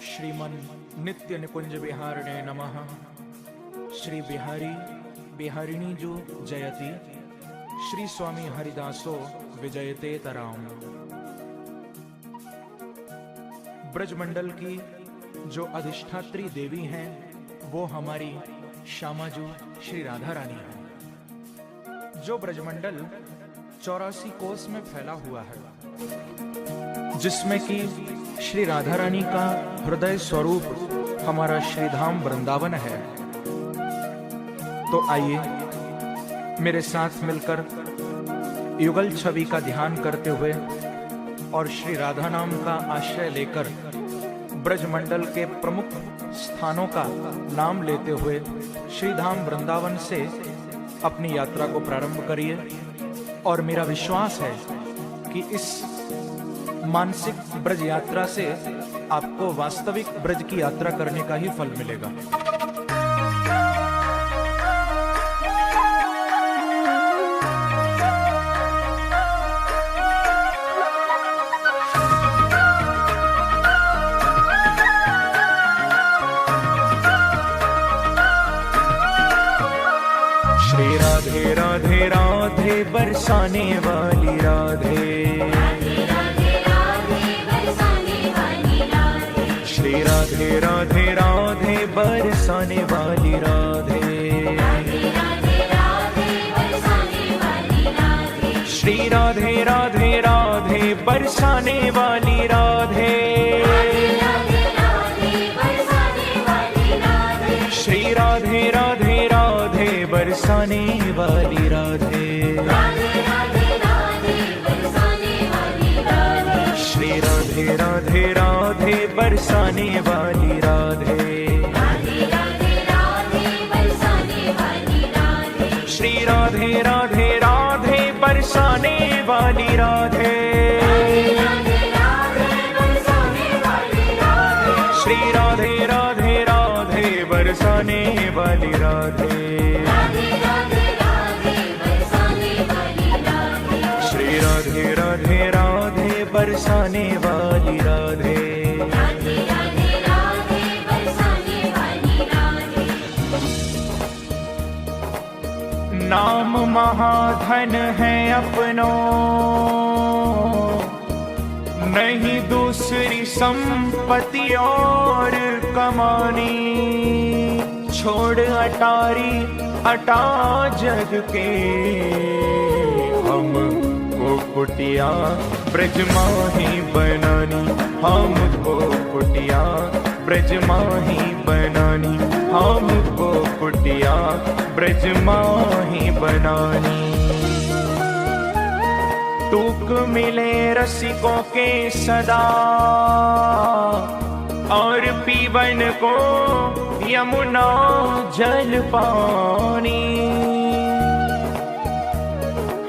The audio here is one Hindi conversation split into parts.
श्रीमन नित्य निकुंज विहारिणे नमः। श्री बिहारी बिहारिणी जो जयति, श्री स्वामी हरिदासो विजयते तराम। ब्रजमंडल की जो अधिष्ठात्री देवी हैं वो हमारी श्यामाजू श्री राधा रानी है। जो ब्रजमंडल 84 कोस में फैला हुआ है, जिसमें कि श्री राधा रानी का हृदय स्वरूप हमारा श्रीधाम वृंदावन है। तो आइए मेरे साथ मिलकर युगल छवि का ध्यान करते हुए और श्री राधा नाम का आश्रय लेकर ब्रजमंडल के प्रमुख स्थानों का नाम लेते हुए श्रीधाम वृंदावन से अपनी यात्रा को प्रारंभ करिए। और मेरा विश्वास है कि इस मानसिक ब्रज यात्रा से आपको वास्तविक ब्रज की यात्रा करने का ही फल मिलेगा। श्री राधे राधे राधे बरसाने वाली राधे, श्री राधे राधे राधे बरसाने वाली राधे, श्री राधे राधे राधे बरसाने वाली राधे, श्री राधे राधे राधे बरसाने वाली राधे, श्री राधे राधे राधे बरसाने वाली राधे, श्री राधे राधे राधे बरसाने वाली राधे, श्री राधे राधे राधे बरसाने वाली राधे, श्री राधे राधे राधे बरसाने वाली राधे। नाम महाधन है अपनो, नहीं दूसरी संपत्ति और कमानी। छोड़ अटारी अटा जग के, हमको कुटिया ब्रज माही बनानी, हमको कुटिया ब्रज माही बनानी, हमको कुटिया ब्रज माही बनानी। टूक मिले रसिकों के सदा, और पीवन को यमुना जल पानी।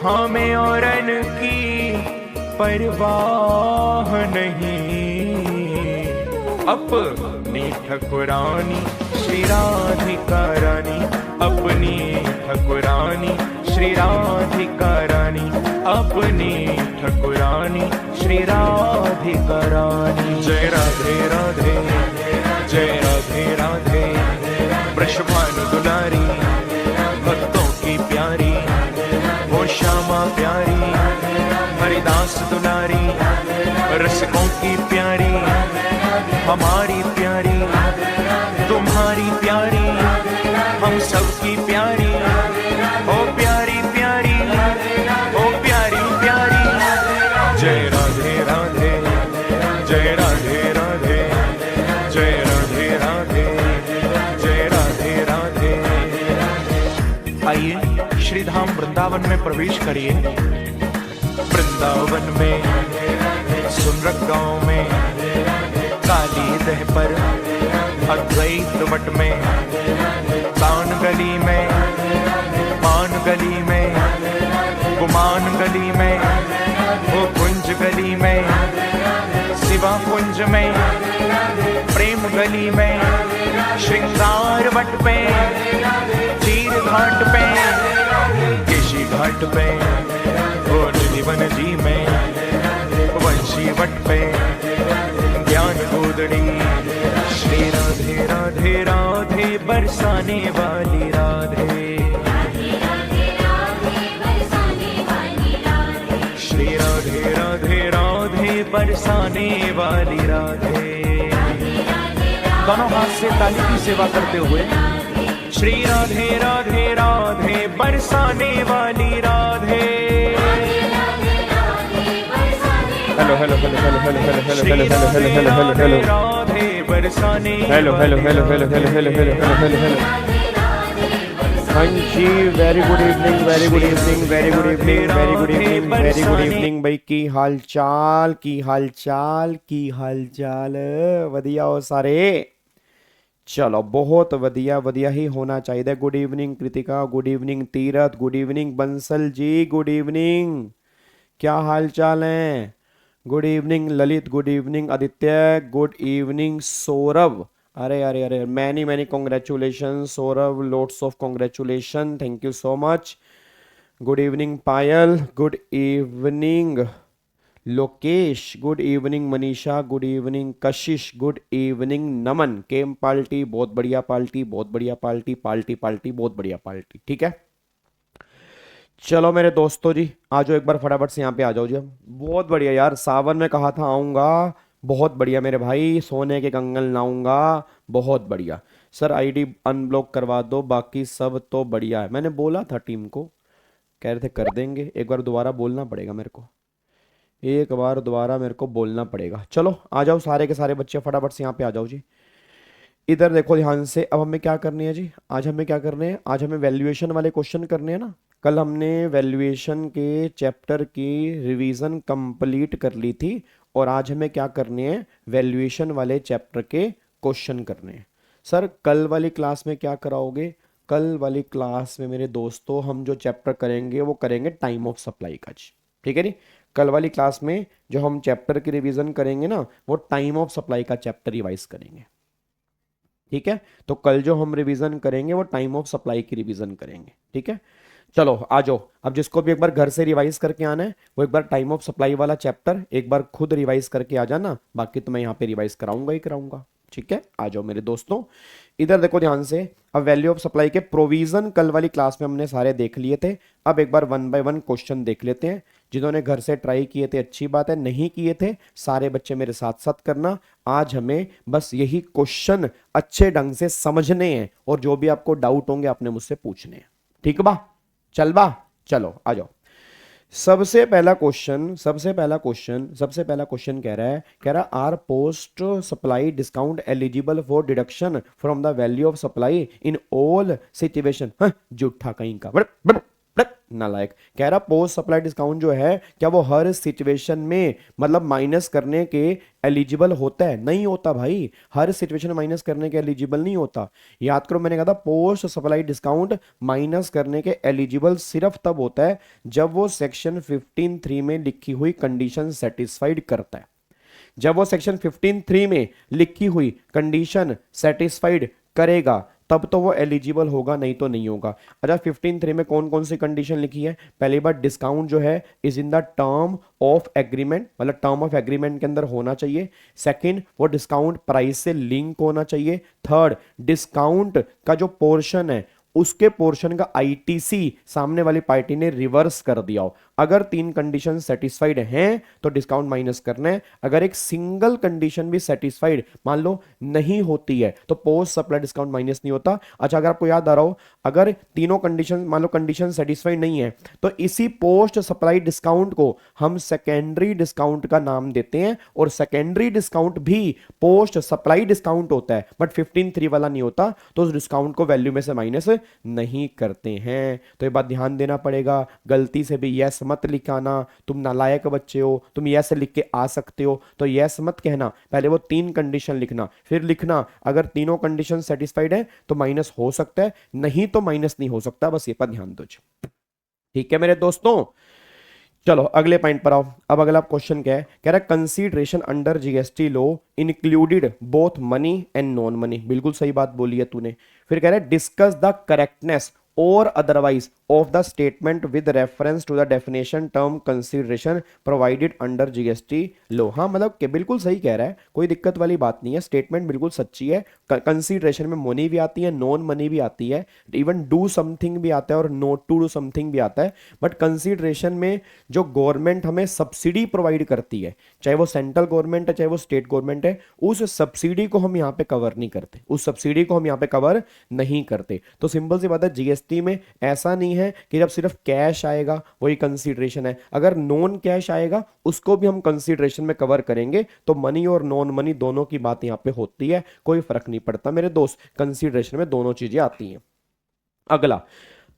हमें औरन की परवाह नहीं, अपनी ठकुरानी श्री राधिका रानी, अपनी ठकुरानी श्री राधिका रानी, अपनी ठकुरानी श्री राधिका रानी। जय राधे राधे, जय राधे राधे, वृषभानु दुलारी, भक्तों की प्यारी वो श्यामा प्यारी, हरिदास दुलारी, रसिकों की प्यारी, हमारी प्यारी, तुम्हारी प्यारी, हम सबकी प्यारी, ओ प्यारी प्यारी, ओ प्यारी प्यारी। जय राधे राधे, जय राधे राधे, जय राधे राधे, जय राधे राधे। आइए श्रीधाम वृंदावन में प्रवेश करिए। वृंदावन में सुनरक गांव में, काली दह पर अद्वैत वट में, कान गली में, मान गली में, गुमान गली में, वो कुंज गली में, शिवा कुंज में, प्रेम गली में, श्रृंगार वट पे, चीर घाट पे, केशी घाट पे, वो निधिवन जी में, वंशी वट पे, ज्ञान गोदड़ी राधे राधे बरसाने वाली राधे, श्री राधे राधे राधे बरसाने वाली राधे। दोनों हाथ से ताली की सेवा करते हुए श्री राधे राधे राधे बरसाने वाली Radhe. Hello hello hello hello hello hello hello hello hello hello hello hello hello Radhe बरसाने hello hello hello hello hello hello hello hello hello. हाँ जी, very good evening, very good evening, very good evening, very good evening, very good evening भाई। की हाल चाल, की हाल चाल, की हाल चाल वधिया हो सारे? चलो बहुत वधिया वधिया ही होना चाहिए। Good evening Kritika, good evening Tirath, good evening Bansal ji, good evening, क्या हाल चाल है? Good evening Lalit, good evening Aditya, good evening Saurabh. अरे अरे अरे, many many congratulation Saurabh, lots of congratulation, thank you so much. Good evening Payal, good evening Lokesh, good evening Manisha, good evening Kashish, good evening Naman. केम पार्टी, बहुत बढ़िया पार्टी, बहुत बढ़िया पार्टी, पार्टी पार्टी बहुत बढ़िया पार्टी, ठीक है। चलो मेरे दोस्तों जी, आ जाओ एक बार फटाफट से यहाँ पे आ जाओ जी। बहुत बढ़िया यार, सावन में कहा था आऊँगा, बहुत बढ़िया मेरे भाई, सोने के कंगन लाऊंगा, बहुत बढ़िया। सर आईडी अनब्लॉक करवा दो, बाकी सब तो बढ़िया है। मैंने बोला था टीम को, कह रहे थे कर देंगे, एक बार दोबारा बोलना पड़ेगा मेरे को, एक बार दोबारा मेरे को बोलना पड़ेगा। चलो आ जाओ सारे के सारे बच्चे फटाफट से यहाँ पे आ जाओ जी। इधर देखो ध्यान से, अब हमें क्या करनी है जी, आज हमें क्या करने हैं, आज हमें वैल्यूएशन वाले क्वेश्चन करने हैं ना। कल हमने वैल्यूएशन के चैप्टर की रिवीजन कंप्लीट कर ली थी, और आज हमें क्या करने हैं, वैल्यूएशन वाले चैप्टर के क्वेश्चन करने हैं। सर कल वाली क्लास में क्या कराओगे? कल वाली क्लास में मेरे दोस्तों हम जो चैप्टर करेंगे वो करेंगे टाइम ऑफ सप्लाई का जी, ठीक है नी। कल वाली क्लास में जो हम चैप्टर की रिवीजन करेंगे ना, वो टाइम ऑफ सप्लाई का चैप्टर रिवाइज करेंगे, ठीक है। तो कल जो हम रिवीजन करेंगे वो टाइम ऑफ सप्लाई की रिवीजन करेंगे, ठीक है। चलो आ जाओ, अब जिसको भी एक बार घर से रिवाइज करके आना है वो एक बार टाइम ऑफ सप्लाई वाला चैप्टर एक बार खुद रिवाइज करके आ जाना, बाकी तो मैं यहाँ पे रिवाइज कराऊंगा ही कराऊंगा, ठीक है। आ जाओ मेरे दोस्तों, इधर देखो ध्यान से। अब वैल्यू ऑफ सप्लाई के प्रोविजन कल वाली क्लास में हमने सारे देख लिए थे, अब एक बार वन बाय वन क्वेश्चन देख लेते हैं। जिन्होंने घर से ट्राई किए थे अच्छी बात है, नहीं किए थे सारे बच्चे मेरे साथ साथ करना। आज हमें बस यही क्वेश्चन अच्छे ढंग से समझने हैं, और जो भी आपको डाउट होंगे आपने मुझसे पूछने हैं, ठीक बा? चल बा, चलो आ जाओ। सबसे पहला क्वेश्चन, सबसे पहला क्वेश्चन कह रहा R post supply discount eligible for deduction from the value of supply in all situation. जूठा कहीं का, बड़, बड़, बड़, नालायक। कह रहा पोस्ट सप्लाई डिस्काउंट जो है क्या वो हर सिचुएशन में मतलब माइनस करने के एलिजिबल होता है? नहीं होता भाई, हर सिचुएशन में माइनस करने के एलिजिबल नहीं होता। याद करो मैंने कहा था पोस्ट सप्लाई डिस्काउंट माइनस करने के एलिजिबल सिर्फ तब होता है जब वो सेक्शन 15(3) में लिखी हुई कंडीशन सेटिस्फाइड करता है। जब वो सेक्शन 15(3) में लिखी हुई कंडीशन सेटिस्फाइड करेगा तब तो वो एलिजिबल होगा, नहीं तो नहीं होगा। अच्छा 15(3) में कौन कौन सी कंडीशन लिखी है? पहली बात, डिस्काउंट जो है is in the term of agreement, मतलब टर्म ऑफ एग्रीमेंट के अंदर होना चाहिए। सेकंड, वो डिस्काउंट प्राइस से लिंक होना चाहिए। थर्ड, डिस्काउंट का जो पोर्शन है उसके पोर्शन का आईटीसी सामने वाली पार्टी ने रिवर्स कर दिया हो। अगर तीन कंडीशन सेटिस्फाइड हैं तो डिस्काउंट माइनस करना है। अगर एक सिंगल कंडीशन भी सेटिस्फाइड मान लो नहीं होती है तो पोस्ट सप्लाई डिस्काउंट माइनस नहीं होता। अच्छा अगर आपको याद आ रहा हो, अगर तीनों कंडीशन मान लो कंडीशन सेटिस्फाइड नहीं है तो इसी पोस्ट सप्लाई डिस्काउंट को हम सेकेंडरी डिस्काउंट का नाम देते हैं, और सेकेंडरी डिस्काउंट भी पोस्ट सप्लाई डिस्काउंट होता है बट 15(3) वाला नहीं होता, तो उस डिस्काउंट को वैल्यू में से माइनस नहीं करते हैं। तो ये बात ध्यान देना पड़ेगा, गलती से भी यस मत लिखाना। तुम नालायक बच्चे हो, तुम यस लिख के आ सकते हो तो यस मत कहना, पहले वो तीन कंडीशन लिखना, फिर लिखना अगर तीनों कंडीशन सेटिस्फाइड है तो माइनस हो सकता है, नहीं तो माइनस नहीं हो सकता। बस ये पर ध्यान दो, ठीक है मेरे दोस्तों। चलो अगले पॉइंट पर आओ। अब अगला क्वेश्चन क्या है? कह रहा है consideration under GST law included both money and non money. बिल्कुल सही बात बोली है तूने। फिर कह रहा है discuss the correctness or otherwise of the statement with reference to the definition term consideration provided under GST law। हाँ मतलब कि बिल्कुल सही कह रहा है, कोई दिक्कत वाली बात नहीं है, स्टेटमेंट बिल्कुल सच्ची है। कंसीडरेशन में मनी भी आती है, नॉन मनी भी आती है, इवन डू समथिंग भी आता है और नोट टू डू समथिंग भी आता है। बट कंसीडरेशन में जो गवर्नमेंट हमें सब्सिडी प्रोवाइड करती है, चाहे वो सेंट्रल गवर्नमेंट है चाहे वो स्टेट गवर्नमेंट है, उस सब्सिडी को हम यहाँ पे कवर नहीं करते, उस सब्सिडी को हम यहाँ पे कवर नहीं करते। तो सिंपल सी बात है, जीएसटी में ऐसा नहीं है कि जब सिर्फ कैश आएगा वही कंसीडरेशन है, अगर नॉन कैश आएगा उसको भी हम कंसीडरेशन में कवर करेंगे। तो मनी और नॉन मनी दोनों की बात यहाँ पे होती है, कोई फर्क नहीं पड़ता मेरे दोस्त, कंसीडरेशन में दोनों चीजें आती हैं। अगला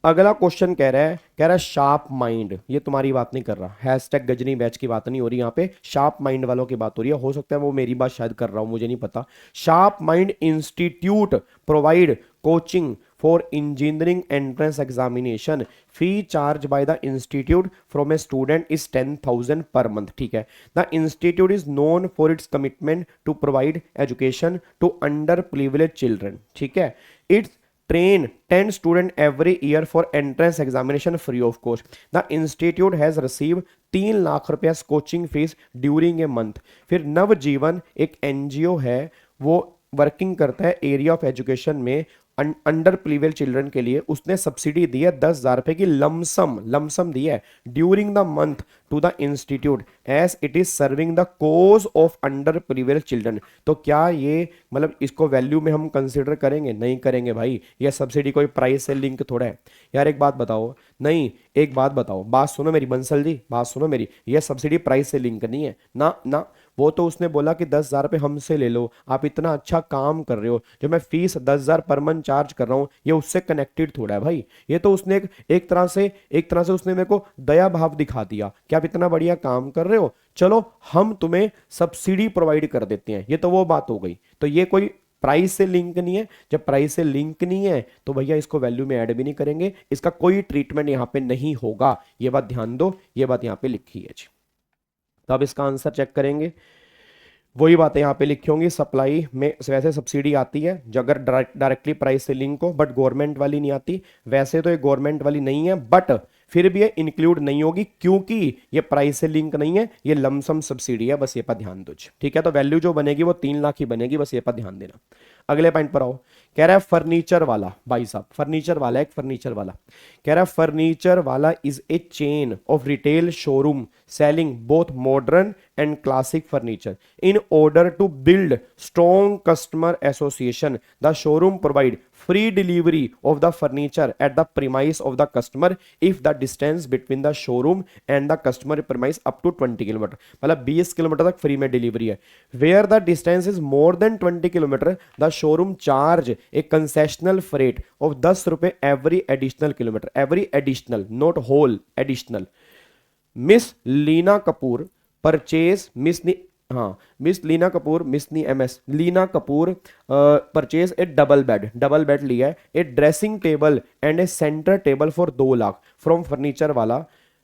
अगला क्वेश्चन कह रहा है शार्प माइंड, ये तुम्हारी बात नहीं कर रहा, हैशटैग गजनी बैच की बात नहीं हो रही यहाँ पे, शार्प माइंड वालों की बात हो रही है। हो सकता है वो मेरी बात शायद कर रहा हूं, मुझे नहीं पता। Sharp Mind Institute provide coaching for engineering entrance examination, fee charge by the institute from a student is 10,000 per month. ठीक है, the institute is known for its commitment to provide education to under privilege children. ठीक है, it's train 10 students every year for entrance examination free of cost. The institute has received 3 lakh रुपया coaching fees during a month. फिर नवजीवन एक एनजीओ है, वो वर्किंग करता है एरिया ऑफ एजुकेशन में अंडर प्रिविलेज चिल्ड्रन के लिए, उसने सब्सिडी दी है 10,000 रुपए की लमसम दी है during the month to the institute as it is serving the cause of under privilege children. तो क्या ये मतलब इसको वैल्यू में हम कंसिडर करेंगे? नहीं करेंगे भाई, ये सब्सिडी कोई प्राइस से लिंक थोड़ा है यार। एक बात बताओ, नहीं एक बात बताओ, बात सुनो मेरी बंसल जी, बात सुनो मेरी, ये सब्सिडी प्राइस से लिंक नहीं है ना ना। वो तो उसने बोला कि 10,000 रुपये हमसे ले लो, आप इतना अच्छा काम कर रहे हो, जो मैं फीस 10,000 पर मंथ चार्ज कर रहा हूँ ये उससे कनेक्टेड थोड़ा है भाई। ये तो उसने एक तरह से उसने मेरे को दया भाव दिखा दिया कि आप इतना बढ़िया काम कर रहे हो, चलो हम तुम्हें सब्सिडी प्रोवाइड कर देते हैं। ये तो वो बात हो गई। तो ये कोई प्राइस से लिंक नहीं है, जब प्राइस से लिंक नहीं है तो भैया इसको वैल्यू में ऐड भी नहीं करेंगे, इसका कोई ट्रीटमेंट यहां पे नहीं होगा। ये बात ध्यान दो, ये बात यहां पे लिखी है जी। तो अब इसका आंसर चेक करेंगे, वही बातें यहाँ पे लिखी होंगी। सप्लाई में वैसे सब्सिडी आती है जो अगर डायरेक्टली प्राइस से लिंक हो, बट गवर्नमेंट वाली नहीं आती। वैसे तो ये गवर्नमेंट वाली नहीं है, बट फिर भी ये इंक्लूड नहीं होगी क्योंकि ये प्राइस से लिंक नहीं है, ये लमसम सब्सिडी है, बस ये पर ध्यान दो। ठीक है, तो वैल्यू जो बनेगी वो 3 लाख ही बनेगी, बस ये पर ध्यान देना। अगले पॉइंट पर आओ, कह रहा है फर्नीचर वाला, भाई साहब फर्नीचर वाला, एक फर्नीचर वाला कह रहा है फर्नीचर वाला is a chain of retail showroom selling both modern and classic furniture. In order to build strong customer association the showroom provide free delivery of the furniture at the premise of the customer if the distance between the showroom and the customer premise up to 20 kilometre, मतलब 20 किलोमीटर तक फ्री में डिलीवरी है। where the distance is more than 20 kilometre the showroom charge a concessional freight of 10 रुपए every additional kilometre, every additional not whole additional। Miss Leena Kapoor purchase miss Leena Kapoor purchase a double bed लिया है, a dressing table and a centre table for 2 lakh from furniture वाला।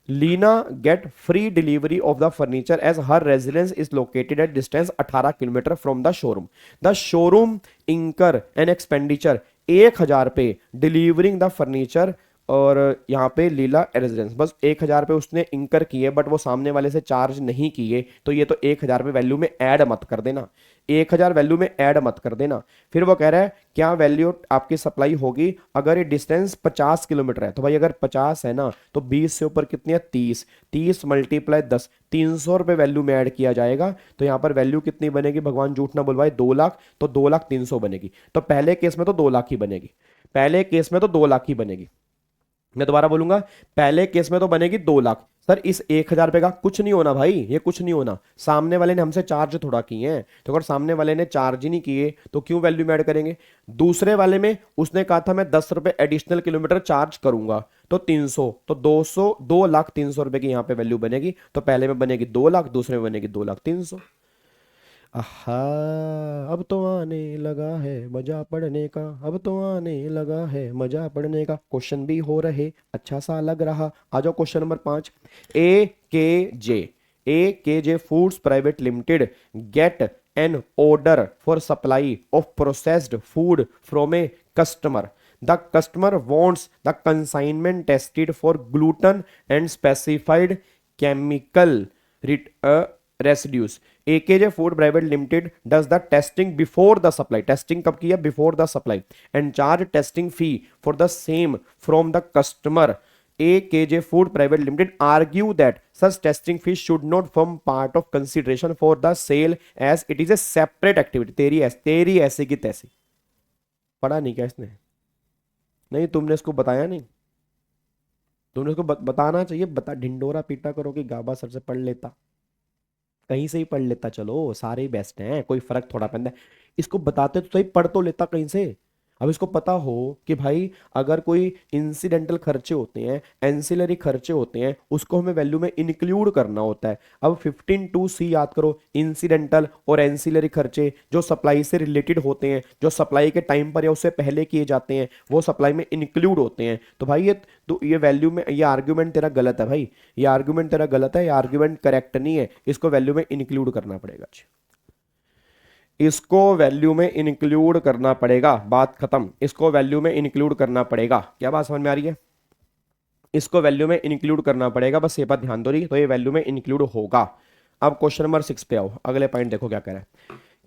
Leena get free delivery of the furniture as her residence is located at distance 18 kilometre from the showroom. The showroom incur an expenditure 1,000 रुपए डिलीवरिंग द फर्नीचर, और यहाँ पे लीला रेजिडेंस बस 1,000 रुपये उसने इंकर किए, बट वो सामने वाले से चार्ज नहीं किए, तो ये तो 1,000 रुपये वैल्यू में ऐड मत कर देना, 1,000 वैल्यू में ऐड मत कर देना। फिर वो कह रहा है क्या वैल्यू आपकी सप्लाई होगी अगर ये डिस्टेंस 50 किलोमीटर है। तो भाई अगर 50 है ना तो 20 से ऊपर कितनी है 30 मल्टीप्लाई 10, 300 रुपये वैल्यू में ऐड किया जाएगा। तो यहाँ पर वैल्यू कितनी बनेगी, भगवान झूठ ना बुलवाए, 2 लाख, तो 2,300,000 बनेगी। तो पहले केस में तो 2 लाख ही बनेगी, पहले केस में तो 2 लाख ही बनेगी। मैं दोबारा बोलूंगा, पहले केस में तो बनेगी 2 लाख। सर इस 1,000 रुपए का कुछ नहीं होना भाई, ये कुछ नहीं होना, सामने वाले ने हमसे चार्ज थोड़ा किए हैं, तो अगर सामने वाले ने चार्ज ही नहीं किए तो क्यों वैल्यू में ऐड करेंगे। दूसरे वाले में उसने कहा था मैं 10 रुपए एडिशनल किलोमीटर चार्ज करूंगा, तो 300, तो 2,03,000 रुपए की यहाँ पे वैल्यू बनेगी। तो पहले में बनेगी 2 लाख, दूसरे में बनेगी 2,03,000। आहा, अब तो आने लगा है मजा पढ़ने का, अब तो आने लगा है मजा पढ़ने का। क्वेश्चन भी हो रहे, अच्छा सा लग रहा। आ जाओ question number 5। A K J foods private limited get an order for supply of processed food from a customer. The customer wants the consignment tested for gluten and specified chemical residues. AKJ Food Private Limited does the testing before the supply. Testing कब किया? Before the supply. And charge testing fee for the same from the customer. AKJ Food Private Limited argue that such testing fee should not form part of consideration for the sale as it is a separate activity. तेरी ऐसी की तैसी. पढ़ा नहीं क्या इसने? नहीं, तुमने इसको बताया नहीं. तुमने इसको बताना चाहिए. बता, ढिंडोरा पीटा करो कि गाबा सर से पढ़ लेता, कहीं से ही पढ़ लेता. चलो सारे ही बेस्ट हैं, कोई फर्क थोड़ा पैंदा है. इसको बताते तो सही, पढ़ तो लेता कहीं से. अब इसको पता हो कि भाई अगर कोई इंसिडेंटल खर्चे होते हैं, एंसिलरी खर्चे होते हैं, उसको हमें वैल्यू में इंक्लूड करना होता है. अब 15(2)(c) याद करो. इंसिडेंटल और एंसिलरी खर्चे जो सप्लाई से रिलेटेड होते हैं, जो सप्लाई के टाइम पर या उससे पहले किए जाते हैं, वो सप्लाई में इंक्लूड होते हैं. तो भाई ये वैल्यू में, ये आर्ग्यूमेंट तेरा गलत है भाई. ये आर्ग्यूमेंट तेरा गलत है, ये आर्ग्यूमेंट करेक्ट नहीं है. इसको वैल्यू में इंक्लूड करना पड़ेगा. इसको वैल्यू में इंक्लूड करना पड़ेगा. बात खत्म. इसको वैल्यू में इंक्लूड करना पड़ेगा. क्या बात समझ में आ रही है? इसको वैल्यू में इंक्लूड करना पड़ेगा. बस ये बात ध्यान दो रही, तो ये वैल्यू में इंक्लूड होगा. अब क्वेश्चन नंबर 6 पे आओ. अगले पॉइंट देखो क्या कह रहा है.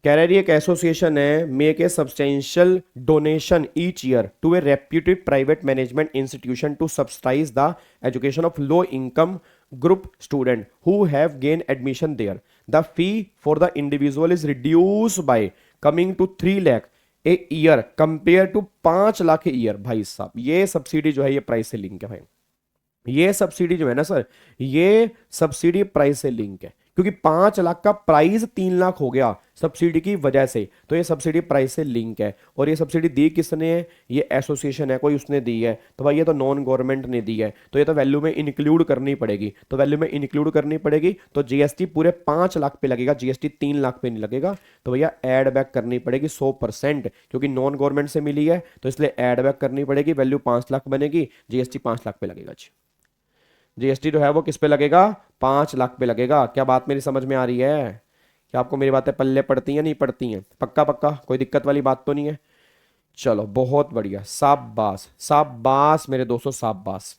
कह रहा है एक एसोसिएशन है make a substantial donation each year to a reputed private management institution to subsidize the education of low income group student who have gained admission there. The fee for the individual is reduced by coming to 3 lakh a year compared to 5 lakh a year. भाई साहब, ये सब्सिडी जो है ये प्राइस से लिंक है भाई. ये सब्सिडी जो है ना सर, ये सब्सिडी प्राइस से लिंक है, क्योंकि 5 लाख का प्राइस 3 लाख हो गया सब्सिडी की वजह से. तो ये सब्सिडी प्राइस से लिंक है. और ये सब्सिडी दी किसने है? ये एसोसिएशन है, कोई उसने दी है. तो भाई ये तो नॉन गवर्नमेंट ने दी है, तो ये तो वैल्यू में इंक्लूड करनी पड़ेगी. तो वैल्यू में इंक्लूड करनी पड़ेगी, तो जीएसटी पूरे 5 लाख पे लगेगा, जीएसटी 3 लाख पे नहीं लगेगा. तो भैया एड बैक करनी पड़ेगी 100%, क्योंकि नॉन गवर्नमेंट से मिली है, तो इसलिए एड बैक करनी पड़ेगी. वैल्यू 5 लाख बनेगी, जीएसटी 5 लाख पे लगेगा. जीएसटी जो है वो किस पे लगेगा? 5 लाख पे लगेगा. क्या बात मेरी समझ में आ रही है? क्या आपको मेरी बातें पल्ले पड़ती हैं, नहीं पड़ती हैं? पक्का पक्का, कोई दिक्कत वाली बात तो नहीं है? चलो बहुत बढ़िया, शाबाश शाबाश मेरे दोस्तों, शाबाश.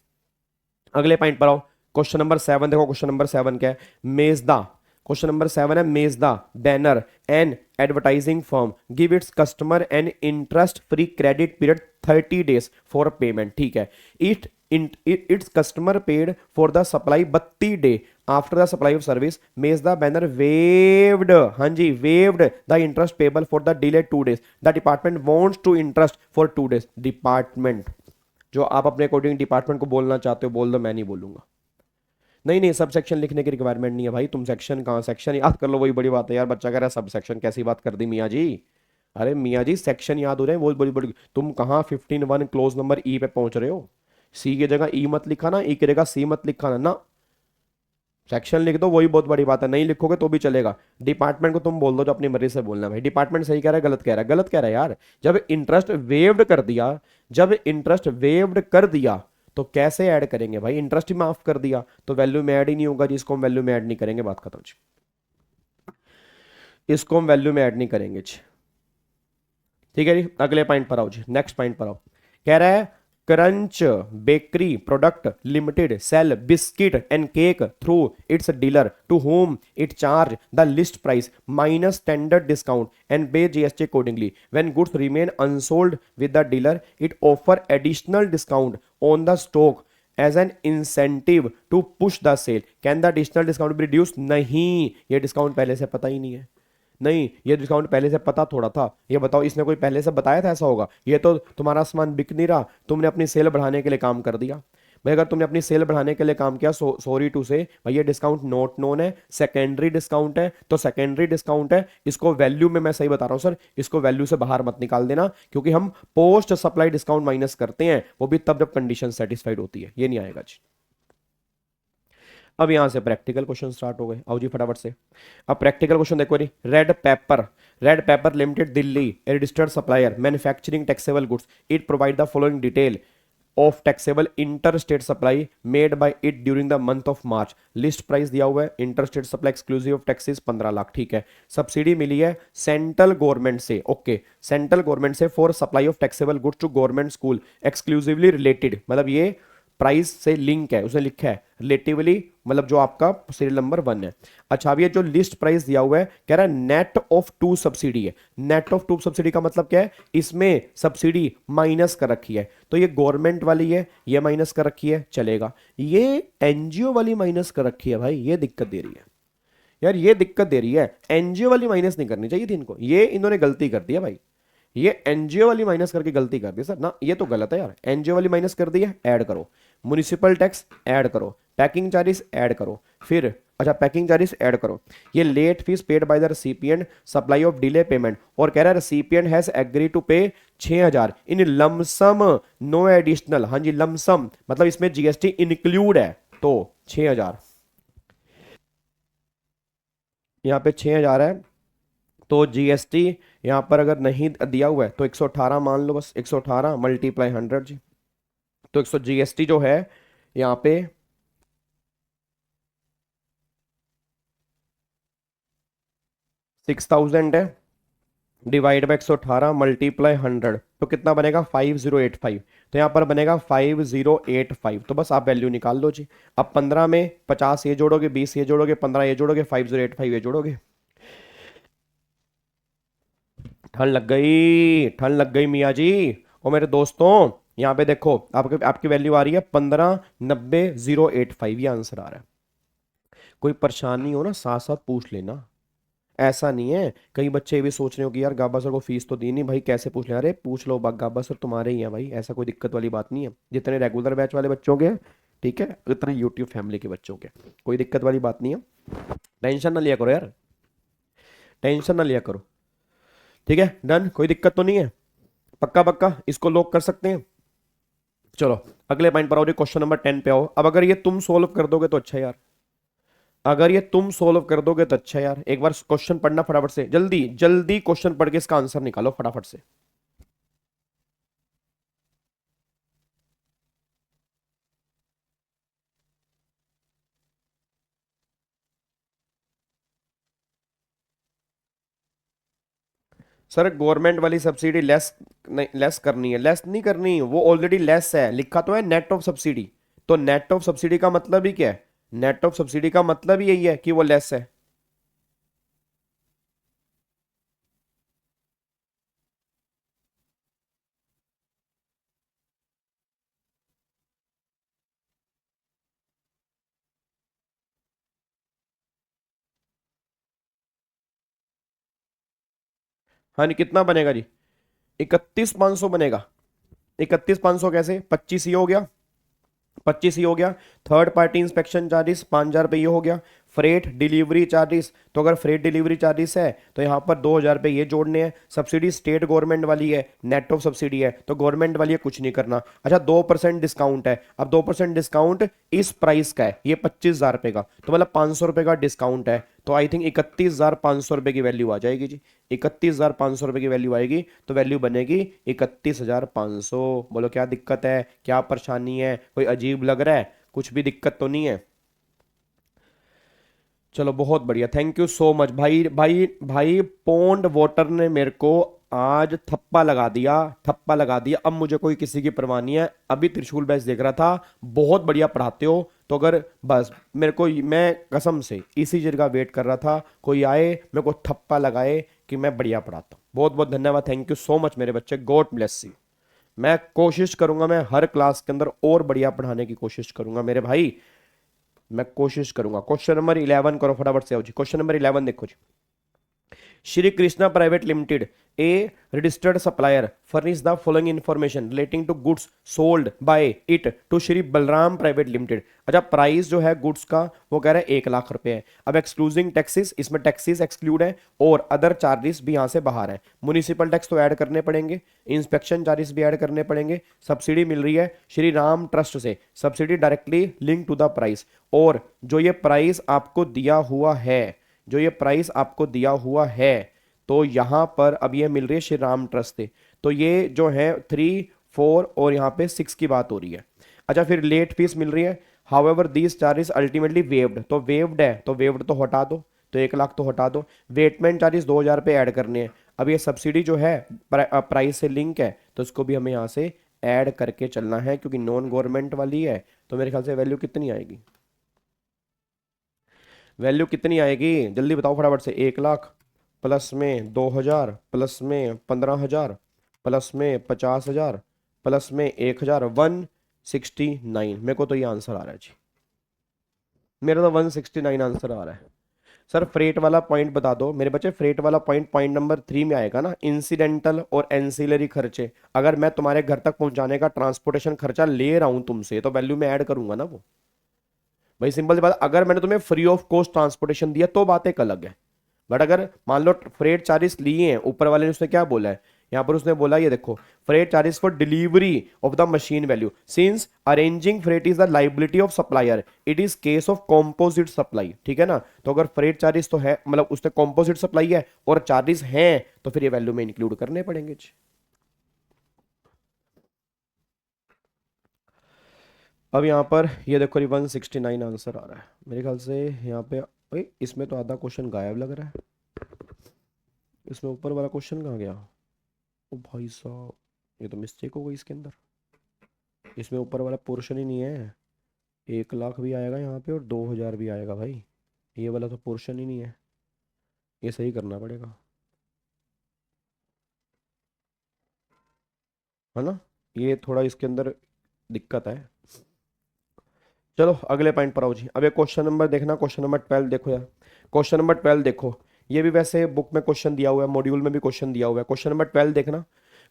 अगले पॉइंट पर आओ. क्वेश्चन नंबर 7 देखो. क्वेश्चन नंबर 7 क्या है? मेजदा. क्वेश्चन नंबर 7 है मेजदा banner and advertising firm give its customer an interest free credit period 30 days for payment. ठीक है. its customer paid for the supply 32 day after the supply of service. Mezda banner waived, हाँ जी, waived the interest payable for the delayed 2 days. The department wants to interest for 2 days. Department, जो आप अपने अकॉर्डिंग डिपार्टमेंट को बोलना चाहते हो बोल दो, मैं नहीं बोलूंगा. नहीं सब सेक्शन लिखने की रिक्वायरमेंट नहीं है भाई. तुम सेक्शन कहाँ, सेक्शन याद कर लो, वही बड़ी बात है यार. बच्चा कह रहा है सब सेक्शन, कैसी बात कर दी मियाँ जी? अरे मियाँ जी सेक्शन याद हो रहे हैं, वो बड़ी. तुम कहाँ 15(1) क्लोज नंबर ई पे पहुंच रहे हो? सी की जगह ई मत लिखा ना, ई की जगह सी मत लिखा ना. सेक्शन लिख दो, वही बहुत बड़ी बात है. नहीं लिखोगे तो भी चलेगा. डिपार्टमेंट को तुम बोल दो जो अपनी मर्जी से बोलना है भाई. डिपार्टमेंट सही कह रहा है, गलत कह रहा है? गलत कह रहा है यार. जब इंटरेस्ट वेव्ड कर दिया, जब इंटरेस्ट वेव्ड कर दिया तो कैसे ऐड करेंगे भाई? इंटरेस्ट ही माफ कर दिया तो वैल्यू में ऐड ही नहीं होगा, जिसको हम वैल्यू में ऐड नहीं करेंगे. बात खत्म जी. इसको हम वैल्यू में ऐड नहीं करेंगे जी. ठीक है जी. अगले पॉइंट पर आओ जी. नेक्स्ट पॉइंट पर आओ. कह रहा है crunch bakery product limited cell biscuit and cake through its dealer to whom it charge the list price minus standard discount and pay GST accordingly. When goods remain unsold with the dealer it offer additional discount on the stock as an incentive to push the sale. Can the additional discount be reduce? नहीं, ये डिस्काउंट पहले से पता ही नहीं है. नहीं, ये डिस्काउंट पहले से पता थोड़ा था. ये बताओ, इसने कोई पहले से बताया था ऐसा होगा? ये तो तुम्हारा सामान बिक नहीं रहा, तुमने अपनी सेल बढ़ाने के लिए काम कर दिया भाई. अगर तुमने अपनी सेल बढ़ाने के लिए काम किया, सॉरी टू से भाई, ये डिस्काउंट नॉट नोन है, सेकेंडरी डिस्काउंट है. तो सेकेंडरी डिस्काउंट है, इसको वैल्यू में, मैं सही बता रहा हूं सर, इसको वैल्यू से बाहर मत निकाल देना, क्योंकि हम पोस्ट सप्लाई डिस्काउंट माइनस करते हैं, वो भी तब जब कंडीशन सेटिस्फाइड होती है. ये नहीं आएगा जी. अब यहां से प्रैक्टिकल क्वेश्चन स्टार्ट हो गए. आओ जी फटाफट से. अब प्रैक्टिकल क्वेश्चन देखो जी. Red paper limited Delhi, a registered supplier manufacturing taxable goods. It provide the following detail of taxable inter state supply made by it during the month of March. List price दिया हुआ है, inter state supply exclusive of taxes 15 lakh, ठीक है। सब्सिडी मिली है सेंट्रल गवर्नमेंट से, ओके, सेंट्रल गवर्नमेंट से for supply of taxable goods to government school exclusively related, मतलब ये प्राइस से लिंक है, उसने लिखा है रिलेटिवली, मतलब जो आपका सीरियल नंबर 1 है। अच्छा, अब ये जो लिस्ट प्राइस दिया हुआ है कह रहा है नेट ऑफ टू सब्सिडी है। नेट ऑफ टू सब्सिडी का मतलब क्या है, इसमें सब्सिडी माइनस कर रखी है, तो ये गवर्नमेंट वाली है, ये माइनस कर रखी है, चलेगा। ये एनजीओ वाली माइनस कर रखी है भाई, ये दिक्कत दे रही है यार, ये दिक्कत दे रही है। एनजीओ वाली माइनस नहीं करनी चाहिए थी इनको, ये इन्होंने गलती कर दिया भाई, ये एनजीओ वाली माइनस करके गलती कर दी सर ना, ये तो गलत है यार। एनजीओ वाली माइनस कर दी है, ऐड करो। म्युनिसिपल टैक्स ऐड करो, पैकिंग चार्जेस ऐड करो, फिर अच्छा पैकिंग चार्जेस ऐड करो। ये late fees paid by the recipient supply of delay payment, और कह रहा है रेसिपिएंट हैज एग्री टू पे 6000 इन लमसम नो एडिशनल। हाँ जी, लमसम मतलब इसमें जीएसटी इंक्लूड है, तो 6000, यहाँ पे 6000 है, तो जीएसटी यहां पर अगर नहीं दिया हुआ है तो 118 मान लो, बस 118 मल्टीप्लाई 100 जी, तो 100 जीएसटी जो है यहाँ पे 6000 है, डिवाइड बाई 118 मल्टीप्लाई 100, तो कितना बनेगा 5085, तो यहाँ पर बनेगा 5085, तो बस आप वैल्यू निकाल लो जी। अब 15 में 50 ये जोड़ोगे, 20 ये जोड़ोगे, 15 ये जोड़ोगे, 5085 ये जोड़ोगे। ठंड लग गई, ठंड लग गई मियाँ जी। और मेरे दोस्तों यहाँ पे देखो, आपके आपकी वैल्यू आ रही है 15,90,085, ये आंसर आ रहा है। कोई परेशानी हो ना साथ साथ पूछ लेना, ऐसा नहीं है। कई बच्चे भी सोच रहे हो कि यार गाबा सर को फीस तो दी नहीं भाई, कैसे पूछ ले, अरे पूछ लो, गाबा सर तुम्हारे ही हैं भाई, ऐसा कोई दिक्कत वाली बात नहीं है। जितने रेगुलर बैच वाले बच्चों के, ठीक है, उतने यूट्यूब फैमिली के बच्चों के, कोई दिक्कत वाली बात नहीं है। टेंशन ना लिया करो यार, टेंशन ना लिया करो, ठीक है। डन, कोई दिक्कत तो नहीं है, पक्का पक्का इसको लॉक कर सकते हैं। चलो अगले पॉइंट पर आओ, क्वेश्चन नंबर 10 पे आओ। अब अगर ये तुम सोल्व कर दोगे तो अच्छा यार, अगर ये तुम सोल्व कर दोगे तो अच्छा यार। एक बार क्वेश्चन पढ़ना फटाफट से, जल्दी जल्दी क्वेश्चन पढ़ के इसका आंसर निकालो फटाफट से। सर गवर्नमेंट वाली सब्सिडी लेस नहीं, लेस करनी है, लेस नहीं करनी, वो ऑलरेडी लेस है, लिखा तो है नेट ऑफ सब्सिडी। तो नेट ऑफ सब्सिडी का मतलब ही क्या है, नेट ऑफ सब्सिडी का मतलब ही यही है कि वो लेस है। हाँ जी, कितना बनेगा जी, 31,500 बनेगा। 31,500 कैसे, 25 ये हो गया, 25 ही हो गया। थर्ड पार्टी इंस्पेक्शन चार्जेस 5,000 रुपये ये हो गया। फ्रेट डिलीवरी चार्जेस, तो अगर फ्रेट डिलीवरी चार्जेस है तो यहाँ पर 2,000 रुपये ये जोड़ने हैं। सब्सिडी स्टेट गवर्नमेंट वाली है, नेट ऑफ सब्सिडी है, तो गवर्नमेंट वाली है, कुछ नहीं करना। अच्छा 2% डिस्काउंट है, अब 2% डिस्काउंट इस प्राइस का है, ये 25,000 रुपये का, तो मतलब 500 रुपये का डिस्काउंट है, तो आई थिंक 31,500 रुपये की वैल्यू आ जाएगी जी। 31,500 रुपये की वैल्यू आएगी, तो वैल्यू बनेगी 31,500। बोलो क्या दिक्कत है, क्या परेशानी है, कोई अजीब लग रहा है, कुछ भी दिक्कत तो नहीं है। चलो बहुत बढ़िया, थैंक यू सो मच भाई। भाई भाई पौंड वाटर ने मेरे को आज थप्पा लगा दिया, थप्पा लगा दिया। अब मुझे कोई किसी की परवाह नहीं है। अभी त्रिशूल बैच देख रहा था, बहुत बढ़िया पढ़ाते हो, तो अगर बस मेरे को, मैं कसम से इसी चीज का वेट कर रहा था, कोई आए मेरे को थप्पा लगाए कि मैं बढ़िया पढ़ाता हूँ। बहुत बहुत धन्यवाद, थैंक यू सो मच मेरे बच्चे, गॉड ब्लेस यू। मैं कोशिश करूंगा, मैं हर क्लास के अंदर और बढ़िया पढ़ाने की कोशिश करूंगा मेरे भाई, मैं कोशिश करूंगा। क्वेश्चन नंबर 11 करो फटाफट से आओ जी। क्वेश्चन नंबर 11 देखो जी। Shri Krishna private limited a registered supplier furnish the following information relating to goods sold by it to Shri Balram private limited. अच्छा प्राइस जो है गुड्स का वो कह रहा है 1,00,000 रुपए है। अब एक्सक्लूजिंग टैक्सेस, इसमें टैक्सेस एक्सक्लूड है और अदर चार्जेस भी यहां से बाहर है। म्युनिसिपल टैक्स तो ऐड करने पड़ेंगे, इंस्पेक्शन चार्जेस भी ऐड करने पड़ेंगे। सब्सिडी मिल रही है श्री राम ट्रस्ट से, subsidy directly link to the price. और जो ये प्राइस आपको दिया हुआ है, जो ये प्राइस आपको दिया हुआ है, तो यहां पर अब ये मिल रही है श्री राम ट्रस्ट से, तो ये जो है 4 और यहाँ पे 6 की बात हो रही है। अच्छा फिर लेट फीस मिल रही है, however these charges ultimately waived, तो वेव्ड है तो वेव्ड तो हटा दो, तो 1 लाख तो हटा दो। वेटमेंट चार्जेस 2,000 पे ऐड करने हैं। अब ये सब्सिडी जो है प्राइस से लिंक है, तो इसको भी हमें यहाँ से ऐड करके चलना है, क्योंकि नॉन गवर्नमेंट वाली है। तो मेरे ख्याल से वैल्यू कितनी आएगी, वैल्यू कितनी आएगी जल्दी बताओ फटाफट से। 1 लाख प्लस में 2,000 प्लस में 15,000 प्लस में 50,000 प्लस में 1,000, 169। मेरे को तो ये आंसर आ रहा है जी, मेरा तो 169 आंसर आ रहा है। सर फ्रेट वाला पॉइंट बता दो मेरे बच्चे, फ्रेट वाला पॉइंट पॉइंट नंबर 3 में आएगा ना, इंसिडेंटल और एंसिलरी खर्चे। अगर मैं तुम्हारे घर तक पहुंचाने का ट्रांसपोर्टेशन खर्चा ले रहा हूं तुमसे, तो वैल्यू में ऐड करूंगा ना वो। भाई सिंपल सी बात, अगर मैंने तुम्हें फ्री ऑफ कॉस्ट ट्रांसपोर्टेशन दिया तो बात एक अलग है, बट अगर मान लो फ्रेट चार्जेस लिए हैं, ऊपर वाले ने उसने क्या बोला है, यहां पर उसने बोला ये देखो, freight charges for delivery of the machine value, since arranging freight is the liability of supplier, it is case of composite supply. ठीक है ना, तो अगर फ्रेट चार्जेस तो है, मतलब उसने कॉम्पोजिट सप्लाई है और चार्जेस हैं, तो फिर ये वैल्यू में इंक्लूड करने पड़ेंगे जी। अब यहाँ पर ये देखो 169 आंसर आ रहा है मेरे ख्याल से यहाँ पे। ओए इसमें तो आधा क्वेश्चन गायब लग रहा है, इसमें ऊपर वाला क्वेश्चन कहाँ गया। ओ भाई साहब, ये तो मिस्टेक हो गई इसके अंदर, इसमें ऊपर वाला पोर्शन ही नहीं है। 1 लाख भी आएगा यहाँ पे और 2,000 भी आएगा भाई, ये वाला तो पोर्शन ही नहीं है, ये सही करना पड़ेगा, है ना। ये थोड़ा इसके अंदर दिक्कत है। चलो अगले पॉइंट पर आओ जी। अब ये क्वेश्चन नंबर देखना, क्वेश्चन नंबर 12 देखो यार, क्वेश्चन नंबर 12 देखो। ये भी वैसे बुक में क्वेश्चन दिया हुआ है, मॉड्यूल में भी क्वेश्चन दिया हुआ है। क्वेश्चन नंबर 12 देखना,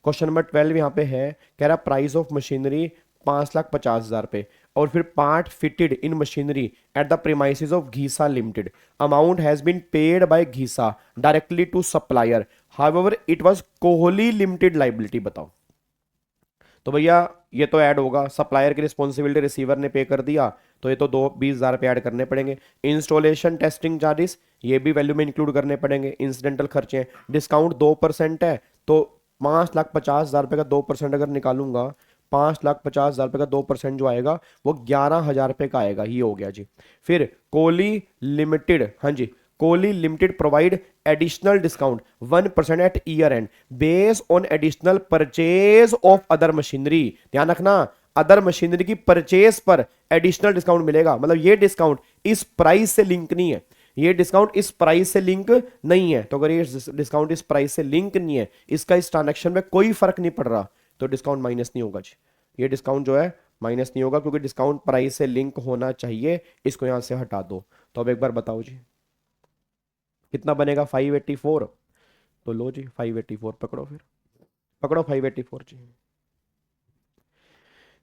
क्वेश्चन नंबर 12 यहाँ पे है, कह रहा प्राइस ऑफ मशीनरी 5,50,000 पे, और फिर part fitted in machinery at the premises of Ghisa Limited, amount has been paid by Ghisa directly to supplier, however it was Kohli Limited liability. बताओ तो भैया, ये तो ऐड होगा, सप्लायर की रिस्पॉन्सिबिलिटी रिसीवर ने पे कर दिया, तो ये तो 20,000 पे ऐड करने पड़ेंगे। इंस्टॉलेशन टेस्टिंग चार्जेस ये भी वैल्यू में इंक्लूड करने पड़ेंगे, इंसिडेंटल खर्चे हैं। डिस्काउंट 2% है, तो 5,50,000 रुपये का 2% अगर निकालूंगा, 5,50,000 रुपये का 2% जो आएगा वो 11,000 रुपये का आएगा, ये हो गया जी। फिर कोहली लिमिटेड, हाँ जी, Kohli limited provide additional discount 1% at year end base on additional purchase of other machinery. ध्यान रखना, अदर मशीनरी की परचेज पर एडिशनल डिस्काउंट मिलेगा, मतलब ये डिस्काउंट इस प्राइस से लिंक नहीं है, ये डिस्काउंट इस प्राइस से लिंक नहीं है। तो अगर ये डिस्काउंट इस प्राइस से लिंक नहीं है, इसका इस ट्रांजेक्शन में कोई फर्क नहीं पड़ रहा, तो डिस्काउंट माइनस नहीं होगा जी। ये डिस्काउंट जो है माइनस नहीं होगा, क्योंकि डिस्काउंट प्राइस से लिंक होना चाहिए। इसको यहां से हटा दो। तो अब एक बार बताओ जी कितना बनेगा, 584। तो लो जी 584 पकड़ो, फिर पकड़ो 584 जी।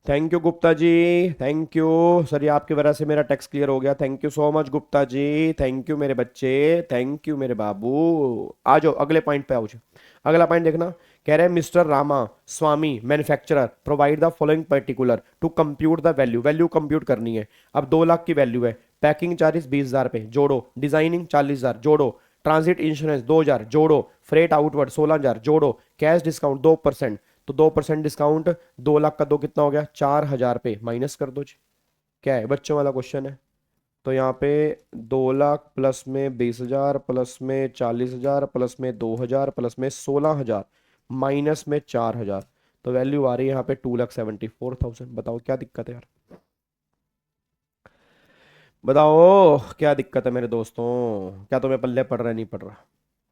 Thank you Gupta ji, thank you sir, ये आपकी वजह से मेरा टेक्स्ट क्लियर हो गया। Thank you so much Gupta ji, thank you मेरे बच्चे, थैंक यू मेरे बाबू। आ जाओ अगले पॉइंट पे आओ जी। अगला पॉइंट देखना, कह रहे हैं mister Rama Swami manufacturer provide the following particular to compute the value, value compute करनी है। अब 2 लाख की वैल्यू है, पैकिंग चार्जेस 20,000 पे जोड़ो, डिजाइनिंग 40,000 जोड़ो, ट्रांजिट इंश्योरेंस 2,000 जोड़ो, फ्रेट आउटवर्ड 16,000 जोड़ो, कैश डिस्काउंट 2%, तो 2% डिस्काउंट 2 लाख का 2 कितना हो गया, 4,000 पे माइनस कर दो जी। क्या है, बच्चों वाला क्वेश्चन है। तो यहाँ पे 2 लाख प्लस में 20,000 प्लस में 40,000 प्लस में 2,000 प्लस में 16,000 माइनस में 4,000, तो वैल्यू आ रही है यहाँ पे 2,74,000। बताओ क्या दिक्कत है यार, बताओ क्या दिक्कत है मेरे दोस्तों। क्या तुम्हें पल्ले पड़ रहा है, नहीं पड़ रहा,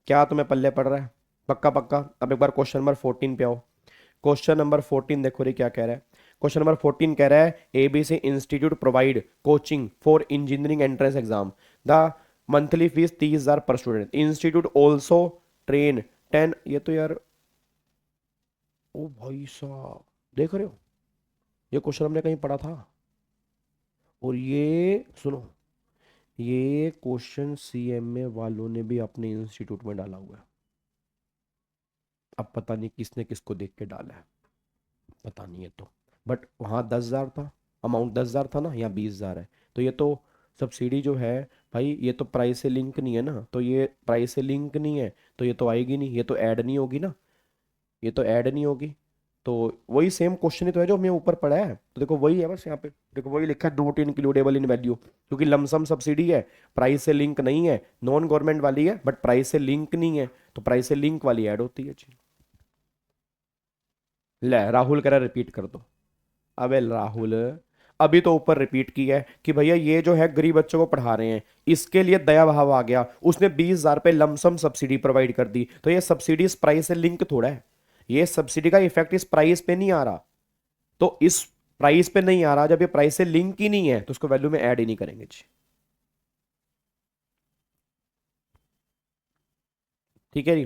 क्या तुम्हें पल्ले पड़ रहा है, पक्का पक्का। अब एक बार क्वेश्चन नंबर 14 पे आओ। क्वेश्चन नंबर 14 देखो रे क्या कह रहा है। क्वेश्चन नंबर 14 कह रहा है ABC institute provide coaching for engineering entrance exam, the monthly fees 30,000 पर स्टूडेंट, इंस्टीट्यूट ऑल्सो ट्रेन 10। ये तो यार, ओ भाई साहब देख रहे हो, ये क्वेश्चन हमने कहीं पढ़ा था, और ये सुनो, ये क्वेश्चन सीएमए वालों ने भी अपने इंस्टीट्यूट में डाला हुआ है। अब पता नहीं किसने किसको देख के डाला है, पता नहीं है तो, बट वहाँ 10,000 था, अमाउंट 10,000 था ना, यहाँ 20,000 है। तो ये तो सब्सिडी जो है भाई, ये तो प्राइस से लिंक नहीं है ना, तो ये प्राइस से लिंक नहीं है, तो ये तो आएगी नहीं, ये तो ऐड नहीं होगी ना, ये तो ऐड नहीं होगी। तो वही सेम क्वेश्चन ही तो है जो हमें ऊपर पड़ा है, तो देखो वही है बस यहाँ पे, देखो वही लिखा है, नॉट इंक्लूडेबल इन वैल्यू, क्योंकि लमसम सब्सिडी है, प्राइस से लिंक नहीं है, नॉन गवर्नमेंट वाली है बट प्राइस से लिंक नहीं है, तो प्राइस से लिंक वाली ऐड होती है जी। ले राहुल कह रहा रिपीट कर दो। अबे राहुल, अभी तो ऊपर रिपीट की है कि भैया ये जो है गरीब बच्चों को पढ़ा रहे हैं, इसके लिए दया भाव आ गया, उसने 20,000 रुपये लमसम सब्सिडी प्रोवाइड कर दी, तो ये सब्सिडी इस प्राइस से लिंक थोड़ा है, ये सब्सिडी का इफेक्ट इस प्राइस पे नहीं आ रहा, तो इस प्राइस पे नहीं आ रहा, जब ये प्राइस से लिंक ही नहीं है तो उसको वैल्यू में ऐड ही नहीं करेंगे जी। ठीक है जी।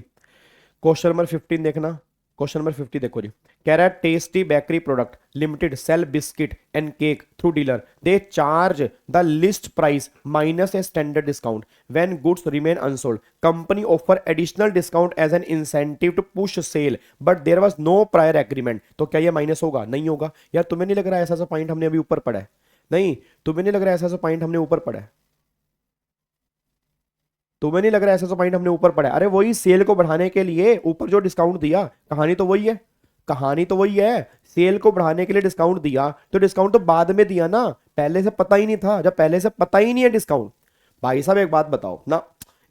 क्वेश्चन नंबर 15 देखना, क्वेश्चन नंबर 50 देखो जी, कह रहा है Tasty Bakery product limited cell biscuit and cake through dealer, they charge the list price minus a standard discount when goods remain unsold, company offer additional discount as an incentive to push sale but there was no prior agreement, तो क्या ये माइनस होगा? नहीं होगा। यार तुम्हें नहीं लग रहा है ऐसा सा पॉइंट हमने अभी ऊपर पढ़ा है? नहीं, तुम्हें नहीं लग रहा है ऐसा सा पॉइंट हमने ऊपर पढ़ा है? तुम्हें नहीं लग रहा है ऐसा पॉइंट हमने ऊपर पढ़ा है? अरे वही सेल को बढ़ाने के लिए ऊपर जो डिस्काउंट दिया, कहानी तो वही है, कहानी तो वही है, सेल को बढ़ाने के लिए डिस्काउंट दिया, तो डिस्काउंट तो बाद में दिया ना, पहले से पता ही नहीं था, जब पहले से पता ही नहीं है डिस्काउंट। भाई साहब एक बात बताओ ना,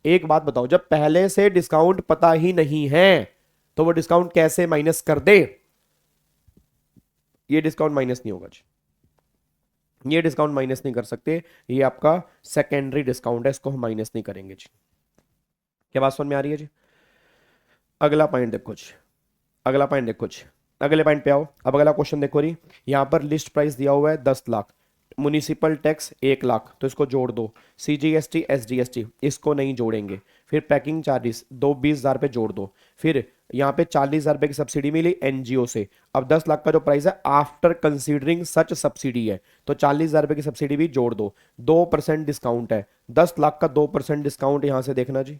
एक बात बताओ, जब पहले से डिस्काउंट पता ही नहीं है तो वो डिस्काउंट कैसे माइनस कर दे? ये डिस्काउंट माइनस नहीं होगा जी, ये डिस्काउंट माइनस नहीं कर सकते, ये आपका सेकेंडरी डिस्काउंट है, इसको हम माइनस नहीं करेंगे जी। क्या बात समझ में आ रही है जी? अगला पॉइंट देखो जी, अगला पॉइंट देखो जी, अगले पॉइंट पे आओ। अब अगला क्वेश्चन देखो जी, यहाँ पर लिस्ट प्राइस दिया हुआ है 10 लाख, म्युनिसिपल टैक्स 1 लाख, तो इसको जोड़ दो, सीजीएसटी एसजीएसटी इसको नहीं जोड़ेंगे, फिर पैकिंग चार्जेस दो 20,000 रुपये जोड़ दो, फिर यहाँ पे 40,000 रुपये की सब्सिडी मिली एनजीओ से। अब 10 लाख का जो प्राइस है आफ्टर कंसीडरिंग सच सब्सिडी है, तो 40,000 रुपये की सब्सिडी भी जोड़ दो, 2% डिस्काउंट है, 10 लाख का 2% डिस्काउंट यहाँ से देखना जी,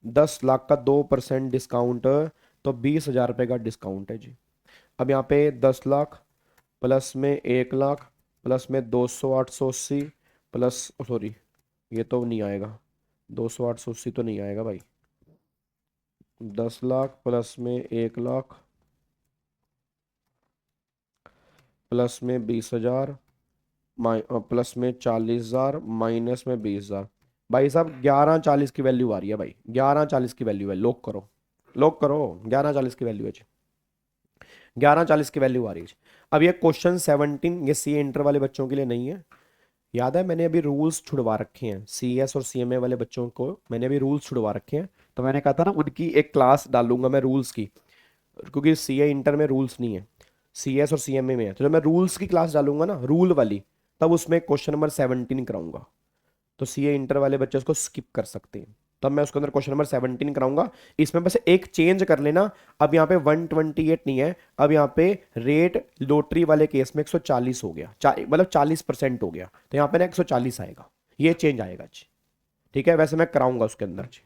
10 लाख का 2% डिस्काउंट, तो 20,000 रुपये का डिस्काउंट है जी। अब यहाँ पे 10 लाख प्लस में 1 लाख प्लस में 200 880 प्लस, सॉरी ये तो नहीं आएगा, 200 880 तो नहीं आएगा भाई, 10 लाख प्लस में 1 लाख प्लस में 20,000 प्लस में 40,000 माइनस में 20,000, भाई साहब 1140 की वैल्यू आ रही है भाई, 1140 की वैल्यू है, लॉक करो, लॉक करो, 1140 की वैल्यू है जी, 1140 की वैल्यू आ रही है। अब ये क्वेश्चन 17 ये सी इंटर वाले बच्चों के लिए नहीं है, याद है मैंने अभी रूल्स छुड़वा रखे हैं, सी एस और सी एम ए वाले बच्चों को मैंने अभी रूल्स छुड़वा रखे हैं, तो मैंने कहा था ना उनकी एक क्लास डालूंगा मैं रूल्स की, क्योंकि सी ए इंटर में रूल्स नहीं है, सी एस और सी एम ए में है, तो जब मैं रूल्स की क्लास डालूंगा ना रूल वाली, तब उसमें क्वेश्चन नंबर 17 कराऊंगा, तो सीए इंटर वाले बच्चे उसको स्किप कर सकते हैं, तब मैं उसके अंदर क्वेश्चन नंबर 17 कराऊंगा। इसमें बस एक चेंज कर लेना, अब यहाँ पे 128 नहीं है, अब यहाँ पे रेट लोटरी वाले केस में 140 हो गया, मतलब 40% हो गया, तो यहाँ पे ना 140 आएगा, ये चेंज आएगा जी। ठीक है, वैसे मैं कराऊंगा उसके अंदर जी,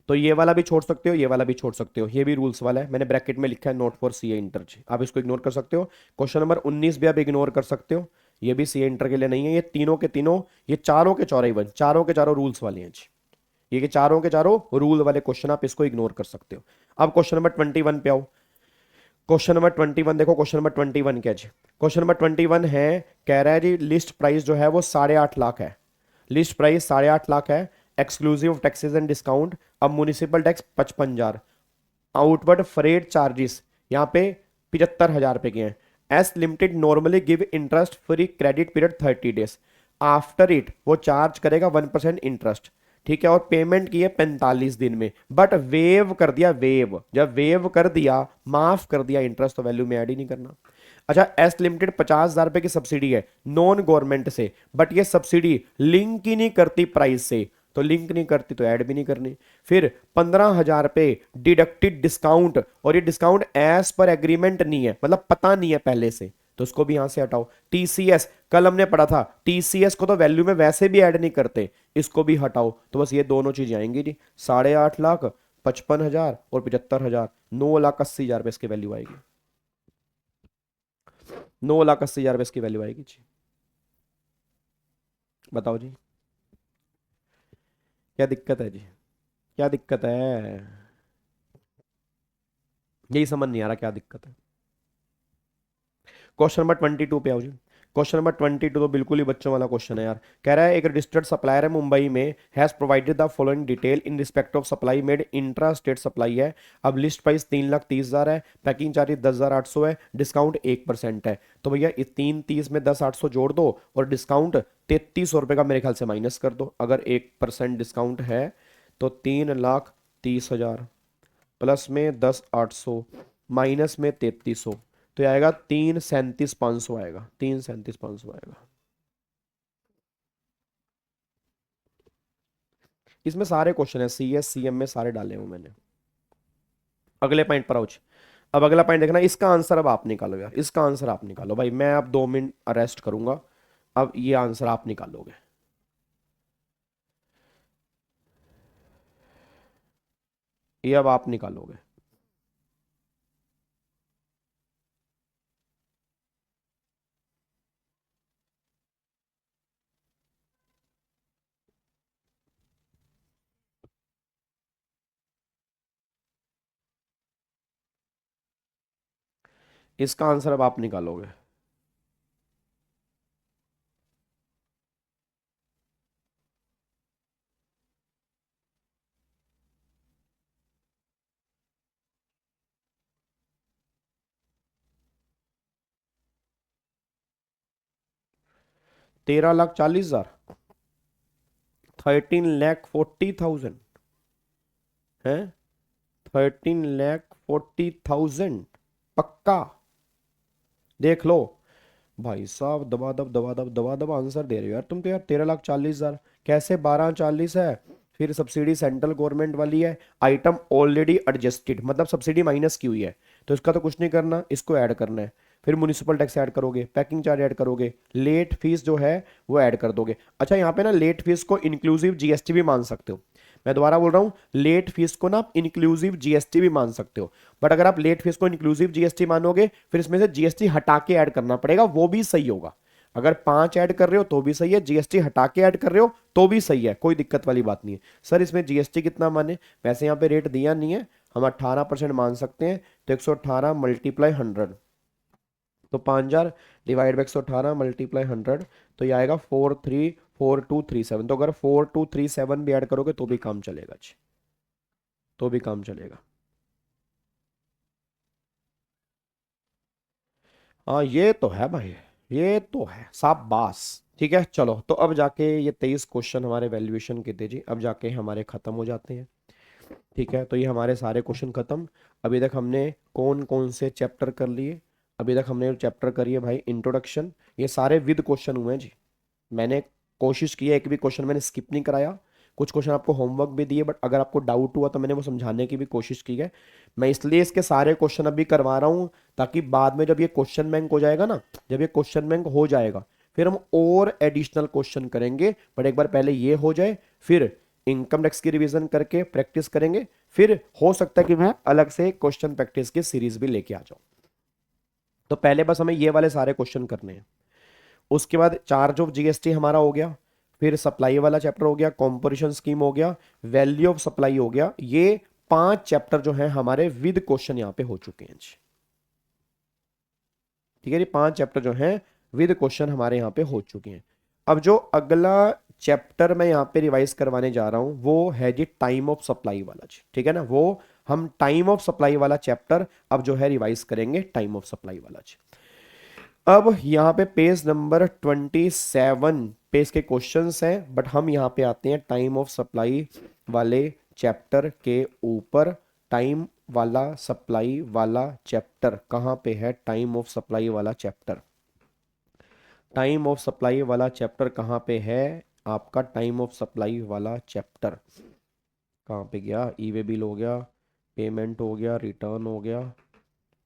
तो ये वाला भी छोड़ सकते हो, ये वाला भी छोड़ सकते हो, ये भी रूल्स वाला है, मैंने ब्रैकेट में लिखा है नोट फॉर सीए इंटर जी, आप इसको इग्नोर कर सकते हो। क्वेश्चन नंबर 19 भी आप इग्नोर कर सकते हो, ये भी सीए इंटर के लिए नहीं है, ये तीनों के तीनों, ये चारों के चारों, इवन चारों के चारों रूल्स वाले हैं जी, ये के चारों के चारों रूल वाले क्वेश्चन, आप इसको इग्नोर कर सकते हो। अब क्वेश्चन नंबर 21 पे आओ, क्वेश्चन नंबर 21 देखो, क्वेश्चन नंबर 21 क्या जी, क्वेश्चन नंबर 21 है, कह रहा है जी लिस्ट प्राइस जो है वो 8.5 लाख है, लिस्ट प्राइस 8.5 लाख है, exclusive of taxes and discount, अब municipal tax 55,000, outward freight charges यहाँ पे 75,000 रुपए के हैं, S limited normally give interest free credit period 30 days, after it वो चार्ज करेगा 1% इंटरेस्ट, ठीक है, और पेमेंट की है 45 दिन में, बट वेव कर दिया, वेव जब वेव कर दिया, माफ कर दिया इंटरेस्ट, तो वैल्यू में ऐड ही नहीं करना। अच्छा, एस लिमिटेड 50,000 रुपए की सब्सिडी है नॉन गवर्नमेंट से, बट ये सब्सिडी लिंक ही नहीं करती प्राइस से, तो लिंक नहीं करती तो ऐड भी नहीं करनी। फिर 15,000 रुपए डिडक्टेड डिस्काउंट, और ये डिस्काउंट एज पर एग्रीमेंट नहीं है, मतलब पता नहीं है पहले से, तो उसको भी यहां से हटाओ। टीसीएस कल हमने पढ़ा था, टीसीएस को तो वैल्यू में वैसे भी ऐड नहीं करते, इसको भी हटाओ, तो बस ये दोनों चीजें आएंगी जी, 8.5 लाख 55,000 और 75,000, 9,80,000 रुपए इसकी वैल्यू आएगी, 9,80,000 रुपए इसकी वैल्यू आएगी जी। बताओ जी क्या दिक्कत है जी, क्या दिक्कत है? यही समझ नहीं आ रहा क्या दिक्कत है। क्वेश्चन नंबर 22 पे आओ जी। क्वेश्चन नंबर 22 तो बिल्कुल ही बच्चों वाला क्वेश्चन है यार। कह रहा है एक रजिस्टर्ड सप्लायर है मुंबई में, has provided the following detail in respect of supply made intra state supply है। अब लिस्ट प्राइस 3,30,000 है, पैकिंग चार्ज 10,800 है, डिस्काउंट 1% है। तो भैया इस 3,30 में 10,800 जोड़ दो और डिस्काउंट 3,300 रुपये का मेरे ख्याल से माइनस कर दो। अगर 1% डिस्काउंट है तो 3,30,000 प्लस में 10,800 माइनस में 3,300, तो ये आएगा 3,37,500 आएगा, 3,37,500 आएगा। इसमें सारे क्वेश्चन है, सी एस सी एम में सारे डाले हूं मैंने। अगले पॉइंट पर आओ। अब अगला पॉइंट देखना, इसका आंसर अब आप निकालो यार, इसका आंसर आप निकालो भाई, मैं अब 2 मिनट अरेस्ट करूंगा। अब ये आंसर आप निकालोगे। ये अब आप निकालोगे। इसका आंसर अब आप निकालोगे। तेरह लाख 40,000, 13,40,000 है, 13,40,000 पक्का। देख लो भाई साहब, दबा दब दबा दब दबा दब आंसर दे रहे हो यार तुम तो यार। 13,40,000 कैसे, 12,40 है, फिर सब्सिडी सेंट्रल गवर्नमेंट वाली है, आइटम ऑलरेडी एडजस्टेड मतलब सब्सिडी माइनस की हुई है, तो इसका तो कुछ नहीं करना, इसको ऐड करना है। फिर म्यूनिसिपल टैक्स ऐड करोगे, पैकिंग चार्ज ऐड करोगे, लेट फीस जो है वो ऐड कर दोगे। अच्छा यहाँ पे ना लेट फीस को इंक्लूसिव जीएसटी भी मान सकते हो। मैं दोबारा बोल रहा हूँ, लेट फीस को ना आप इंक्लूसिव जीएसटी भी मान सकते हो। बट अगर आप लेट फीस को इंक्लूसिव जीएसटी मानोगे फिर इसमें से जीएसटी हटा के ऐड करना पड़ेगा, वो भी सही होगा। अगर 5 ऐड कर रहे हो तो भी सही है, जीएसटी हटा के ऐड कर रहे हो तो भी सही है, कोई दिक्कत वाली बात नहीं है। सर इसमें जीएसटी कितना माने, वैसे यहाँ पे रेट दिया नहीं है, हम 18% मान सकते हैं। तो 118 मल्टीप्लाई 100, तो 5,000 डिवाइड बाई 118 मल्टीप्लाई 100, तो ये आएगा 434237। तो अगर 4237 भी ऐड करोगे तो भी काम चलेगा जी, तो भी काम चलेगा। हाँ ये तो है भाई, ये तो है शाबाश। ठीक है चलो, तो अब जाके ये 23 क्वेश्चन हमारे वैल्यूएशन के थे जी, अब जाके हमारे खत्म हो जाते हैं। ठीक है, तो ये हमारे सारे क्वेश्चन खत्म। अभी तक हमने कौन कौन से चैप्टर कर लिए, अभी तक हमने चैप्टर करी है भाई इंट्रोडक्शन, ये सारे विद क्वेश्चन हुए हैं जी। मैंने कोशिश की है, एक भी क्वेश्चन मैंने स्किप नहीं कराया। कुछ क्वेश्चन आपको होमवर्क भी दिए, बट अगर आपको डाउट हुआ तो मैंने वो समझाने की भी कोशिश की है। मैं इसलिए इसके सारे क्वेश्चन अभी करवा रहा हूँ ताकि बाद में जब ये क्वेश्चन बैंक हो जाएगा ना, जब ये क्वेश्चन बैंक हो जाएगा फिर हम और एडिशनल क्वेश्चन करेंगे। बट एक बार पहले ये हो जाए, फिर इनकम टैक्स की रिवीजन करके प्रैक्टिस करेंगे, फिर हो सकता है कि मैं अलग से क्वेश्चन प्रैक्टिस की सीरीज भी लेके आ जाऊं। तो पहले बस हमें ये वाले सारे क्वेश्चन करने हैं। उसके बाद चार्ज ऑफ जीएसटी हमारा हो गया, फिर सप्लाई वाला चैप्टर हो गया, कॉम्पोजिशन स्कीम हो गया, वैल्यू ऑफ सप्लाई हो गया। ये 5 चैप्टर जो है हमारे विद क्वेश्चन यहां पे हो चुके हैं जी। ठीक है, ये 5 चैप्टर जो हैं विद क्वेश्चन हमारे यहाँ पे हो चुके हैं। अब जो अगला चैप्टर मैं यहाँ पे रिवाइज करवाने जा रहा हूँ वो है जी टाइम ऑफ सप्लाई वाला जी। ठीक है ना, वो हम टाइम ऑफ सप्लाई वाला चैप्टर अब जो है रिवाइज करेंगे, टाइम ऑफ सप्लाई वाला जी। अब यहाँ पे पेज नंबर 27 पे इसके क्वेश्चंस हैं, बट हम यहाँ पे आते हैं टाइम ऑफ सप्लाई वाले चैप्टर के ऊपर। टाइम वाला सप्लाई वाला चैप्टर कहाँ पे है, टाइम ऑफ सप्लाई वाला चैप्टर, टाइम ऑफ सप्लाई वाला चैप्टर कहाँ पे है आपका, टाइम ऑफ सप्लाई वाला चैप्टर कहाँ पे गया। ई वे बिल हो गया, पेमेंट हो गया, रिटर्न हो गया,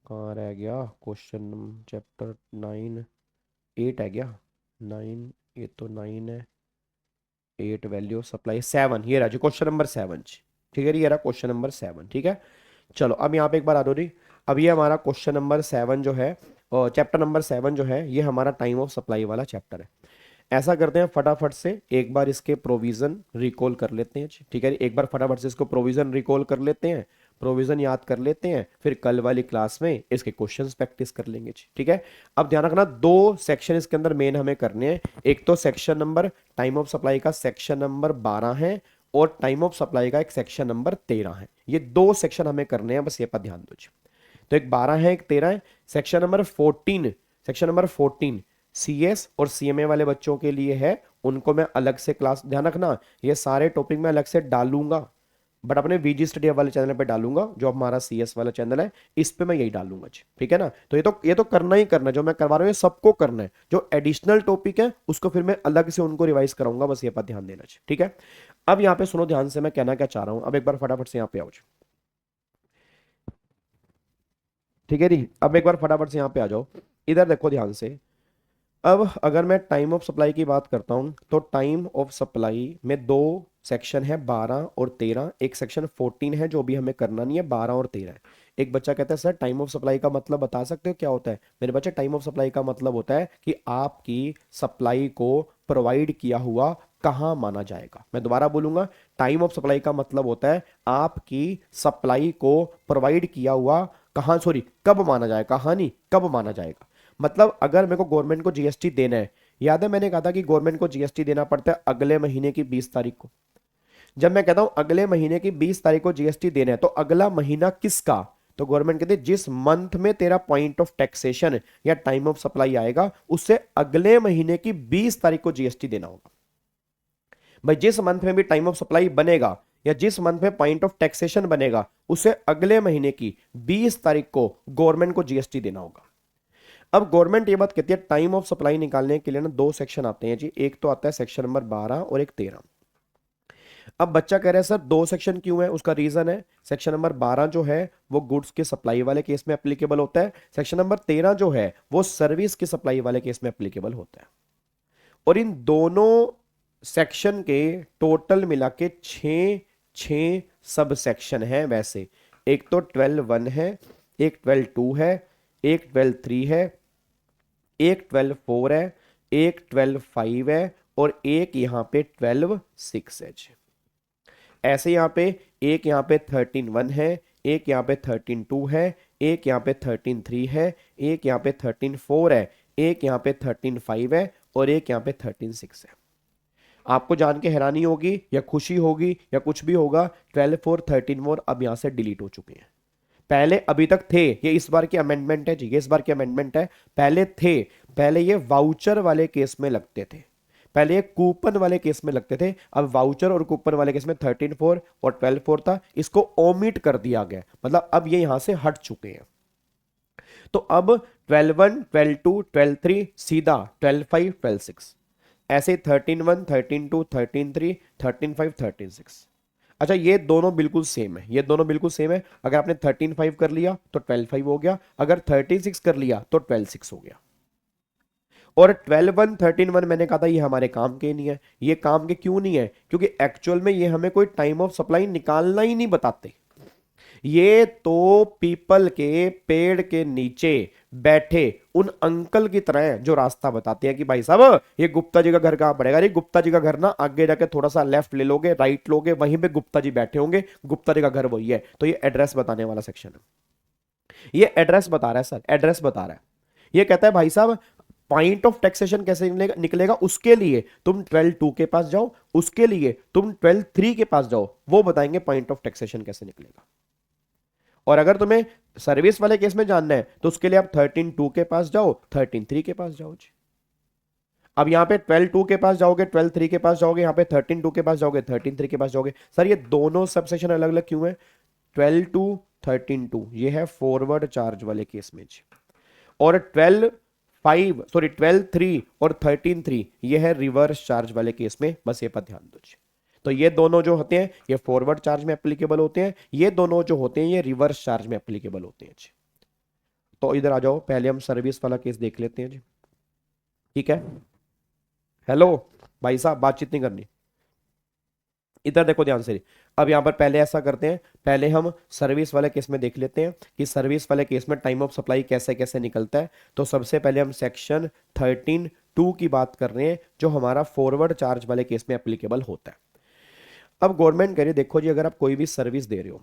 कहाँ रह गया क्वेश्चन चैप्टर 9, 8 है क्या, 9, ये तो 9 है, 8 वैल्यू ऑफ सप्लाई 7, ये रहा जी क्वेश्चन नंबर 7। ठीक है, ये रहा क्वेश्चन नंबर 7। ठीक है चलो, अब यहाँ पे एक बार आ दो जी। अब ये हमारा क्वेश्चन नंबर 7 जो है, चैप्टर नंबर 7 जो है, ये हमारा टाइम ऑफ सप्लाई वाला चैप्टर है। ऐसा करते हैं फटाफट से एक बार इसके प्रोविजन रिकॉल कर लेते हैं। ठीक है, एक बार फटाफट से इसको प्रोविजन रिकॉल कर लेते हैं, प्रोविजन याद कर लेते हैं, फिर कल वाली क्लास में इसके क्वेश्चंस प्रैक्टिस कर लेंगे जी, ठीक है। अब ध्यान रखना, दो सेक्शन इसके अंदर मेन हमें करने हैं। एक तो section number time of supply का सेक्शन नंबर 12 है, और टाइम ऑफ सप्लाई का एक सेक्शन नंबर 13 है। ये दो सेक्शन हमें करने हैं, बस ये पर ध्यान दो जी। तो एक 12 है, एक 13 है। सेक्शन नंबर 14 सीएस और सीएमए वाले बच्चों के लिए है, उनको मैं अलग से क्लास, ध्यान रखना ये सारे टॉपिक मैं अलग से डालूंगा, बट अपने वीजी स्टडी वाले चैनल पे डालूंगा, जो हमारा सीएस वाला चैनल है इस पे मैं यही डालूंगा जी, ठीक है ना। तो ये तो करना ही करना है, जो मैं करवा रहा हूँ ये सबको करना है। जो एडिशनल टॉपिक है उसको फिर मैं अलग से उनको रिवाइज कराऊंगा, बस ये पर ध्यान देना जी, ठीक है। अब यहाँ पे सुनो ध्यान से, मैं कहना क्या चाह रहा हूँ, अब एक बार फटाफट से यहाँ पे आओ जी, ठीक है जी। अब एक बार फटाफट से यहाँ पे आ जाओ, इधर देखो ध्यान से। अब अगर मैं टाइम ऑफ सप्लाई की बात करता हूं, तो टाइम ऑफ सप्लाई में दो सेक्शन है, 12 और 13। एक सेक्शन 14 है जो भी हमें करना नहीं है, 12 और 13 है। एक बच्चा कहता है सर टाइम ऑफ सप्लाई का मतलब बता सकते हो क्या होता है? मेरे बच्चे, टाइम ऑफ सप्लाई का मतलब होता है कि आपकी सप्लाई को प्रोवाइड किया हुआ कहाँ माना जाएगा। मैं दोबारा बोलूंगा, टाइम ऑफ सप्लाई का मतलब होता है आपकी सप्लाई को प्रोवाइड किया हुआ कहाँ, सॉरी कब माना जाएगा, कहाँ नहीं कब माना जाएगा। मतलब अगर मेरे को गवर्नमेंट को जीएसटी देना है, याद है मैंने कहा था कि गवर्नमेंट को जीएसटी देना पड़ता है अगले महीने की 20 तारीख को। जब मैं कहता हूं अगले महीने की 20 तारीख को जीएसटी देना है, तो अगला महीना किसका? तो गवर्नमेंट कहती है जिस मंथ में तेरा पॉइंट ऑफ टैक्सेशन या टाइम ऑफ सप्लाई आएगा, उससे अगले महीने की 20 तारीख को जीएसटी देना होगा। भाई जिस मंथ में भी टाइम ऑफ सप्लाई बनेगा या जिस मंथ में पॉइंट ऑफ टैक्सेशन बनेगा, उसे अगले महीने की 20 तारीख को गवर्नमेंट को जीएसटी देना होगा। अब गवर्नमेंट ये बात कहती है, टाइम ऑफ सप्लाई निकालने के लिए ना दो सेक्शन आते हैं जी, एक तो आता है सेक्शन नंबर 12 और एक 13। अब बच्चा कह रहा है सर दो सेक्शन क्यों है? उसका रीजन है, सेक्शन नंबर 12 जो है वो गुड्स के सप्लाई वाले केस में एप्लीकेबल होता है, सेक्शन नंबर 13 जो है वो सर्विस के सप्लाई वाले केस में एप्लीकेबल होता है। और इन दोनों सेक्शन के टोटल मिला के 6 सब सेक्शन है। वैसे एक तो 12(1) है, एक 12(2) है, एक 12(3) है, एक 12(4) है, एक 12(5) है, और एक यहां पे 12(6) है। ऐसे यहां पे एक यहां पे 13(1) है, एक यहां पे 13(2) है, एक यहां पे 13(3) है, एक यहां पे 13(4) है, एक यहां पे 13(5) है, और एक यहां पे 13(6) है। आपको जान के हैरानी होगी या खुशी होगी या कुछ भी होगा, 12(4), 13(4) अब यहां से डिलीट हो चुके हैं। पहले अभी तक थे, ये इस बार की अमेंडमेंट है जी, ये इस बार की अमेंडमेंट है। पहले थे, पहले ये वाउचर वाले केस में लगते थे, पहले ये कूपन वाले केस में लगते थे। अब वाउचर और कूपन वाले केस में 13(4) और 12(4) था, इसको ओमिट कर दिया गया, मतलब अब ये यहां से हट चुके हैं। तो अब 12(1), 12(2), 12(3) सीधा 12(5), 12(6), ऐसे 13(1), 13(2), 13(3), 13(5), 13(6। अच्छा ये दोनों बिल्कुल सेम है, ये दोनों बिल्कुल सेम है। अगर आपने 13(5) कर लिया तो 12(5) हो गया, अगर 13(6) कर लिया तो 12(6) हो गया। और 12(1), 13(1) मैंने कहा था ये हमारे काम के नहीं है। ये काम के क्यों नहीं है? क्योंकि एक्चुअल में ये हमें कोई टाइम ऑफ सप्लाई निकालना ही नहीं बताते। ये तो पीपल के पेड़ के नीचे बैठे उन अंकल की तरह है जो रास्ता बताते हैं कि भाई साहब ये गुप्ता जी का घर कहां पड़ेगा। अरे गुप्ता जी का घर ना आगे जाके थोड़ा सा लेफ्ट ले लोगे, राइट लोगे, वहीं पे गुप्ता जी बैठे होंगे, गुप्ता जी का घर वही है। तो ये एड्रेस बताने वाला सेक्शन है, ये एड्रेस बता रहा है सर, एड्रेस बता रहा है। ये कहता है भाई साहब पॉइंट ऑफ टैक्सेशन कैसे निकलेगा, उसके लिए तुम 12(2) के पास जाओ, उसके लिए तुम 12(3) के पास जाओ, वो बताएंगे पॉइंट ऑफ टैक्सेशन कैसे निकलेगा। और अगर तुम्हें सर्विस वाले केस में जानना है तो उसके लिए आप 13(2) के पास जाओ, 13(3) के पास जाओ जी। अब यहां पे 12(2) के पास जाओगे, 12(3) के पास जाओगे, यहां पे 13(2) के पास जाओगे, 13(3) के पास जाओगे। सर ये दोनों सब सेक्शन अलग अलग क्यों है? 12(2), 13(2) ये है फॉरवर्ड चार्ज वाले केस में जी, और 12(3) और 13(3) ये है रिवर्स चार्ज वाले केस में। बस ये पर ध्यान दो जी। तो ये दोनों जो होते हैं ये फॉरवर्ड चार्ज में एप्लीकेबल होते हैं, ये दोनों जो होते हैं ये रिवर्स चार्ज में एप्लीकेबल होते हैं जी। तो इधर आ जाओ, पहले हम सर्विस वाला केस देख लेते हैं जी, ठीक है। हेलो भाई साहब, बातचीत नहीं करनी, इधर देखो ध्यान से। अब यहां पर पहले ऐसा करते हैं, पहले हम सर्विस वाले केस में देख लेते हैं कि सर्विस वाले केस में टाइम ऑफ सप्लाई कैसे कैसे निकलता है। तो सबसे पहले हम सेक्शन 13(2) की बात कर रहे हैं, जो हमारा फॉरवर्ड चार्ज वाले केस में एप्लीकेबल होता है। अब गवर्नमेंट कह रही है देखो जी, अगर आप कोई भी सर्विस दे रहे हो,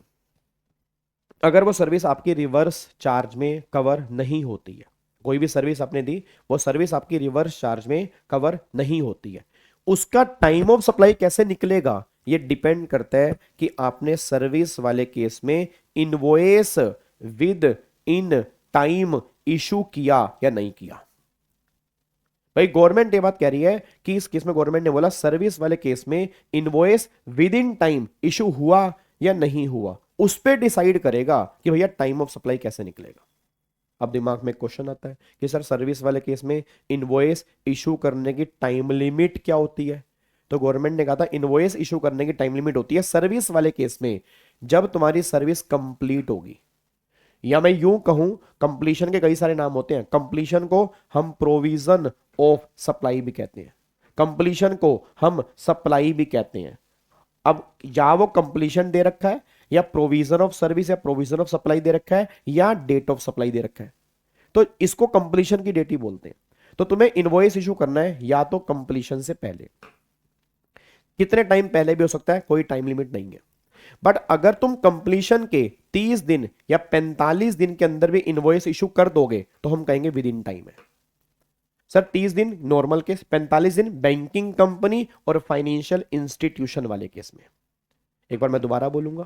अगर वो सर्विस आपकी रिवर्स चार्ज में कवर नहीं होती है, कोई भी सर्विस आपने दी, वो सर्विस आपकी रिवर्स चार्ज में कवर नहीं होती है, उसका टाइम ऑफ सप्लाई कैसे निकलेगा, ये डिपेंड करता है कि आपने सर्विस वाले केस में invoice within time issue किया या नहीं किया। भाई गवर्नमेंट ये बात कह रही है कि इस केस में गवर्नमेंट ने बोला सर्विस वाले केस में invoice within time issue हुआ या नहीं हुआ, उस पर डिसाइड करेगा कि भैया टाइम ऑफ सप्लाई कैसे निकलेगा। अब दिमाग में क्वेश्चन आता है कि सर सर्विस वाले केस में इनवॉइस इशू करने की टाइम लिमिट क्या होती है, तो गवर्नमेंट ने कहा था इनवॉइस इशू करने की टाइम लिमिट होती है सर्विस वाले केस में जब तुम्हारी सर्विस कंप्लीट होगी, या मैं यूं कहूं कंप्लीशन के कई सारे नाम होते हैं। कंप्लीशन को हम प्रोविजन ऑफ सप्लाई भी कहते हैं, कंप्लीशन को हम सप्लाई भी कहते हैं। अब या वो कंप्लीशन दे रखा है, या प्रोविजन ऑफ सर्विस या प्रोविजन ऑफ सप्लाई दे रखा है, या डेट ऑफ सप्लाई दे रखा है, तो इसको कंप्लीशन की डेट ही बोलते हैं। तो तुम्हें इनवॉइस इशू करना है या तो कंप्लीशन से पहले, कितने टाइम पहले भी हो सकता है, कोई टाइम लिमिट नहीं है। बट अगर तुम कंप्लीशन के 30 दिन या 45 दिन के अंदर भी इनवॉइस इशू कर दोगे तो हम कहेंगे विद इन टाइम है। सर 30 दिन नॉर्मल केस, 45 दिन बैंकिंग कंपनी और फाइनेंशियल इंस्टीट्यूशन वाले केस में। एक बार मैं दोबारा बोलूंगा,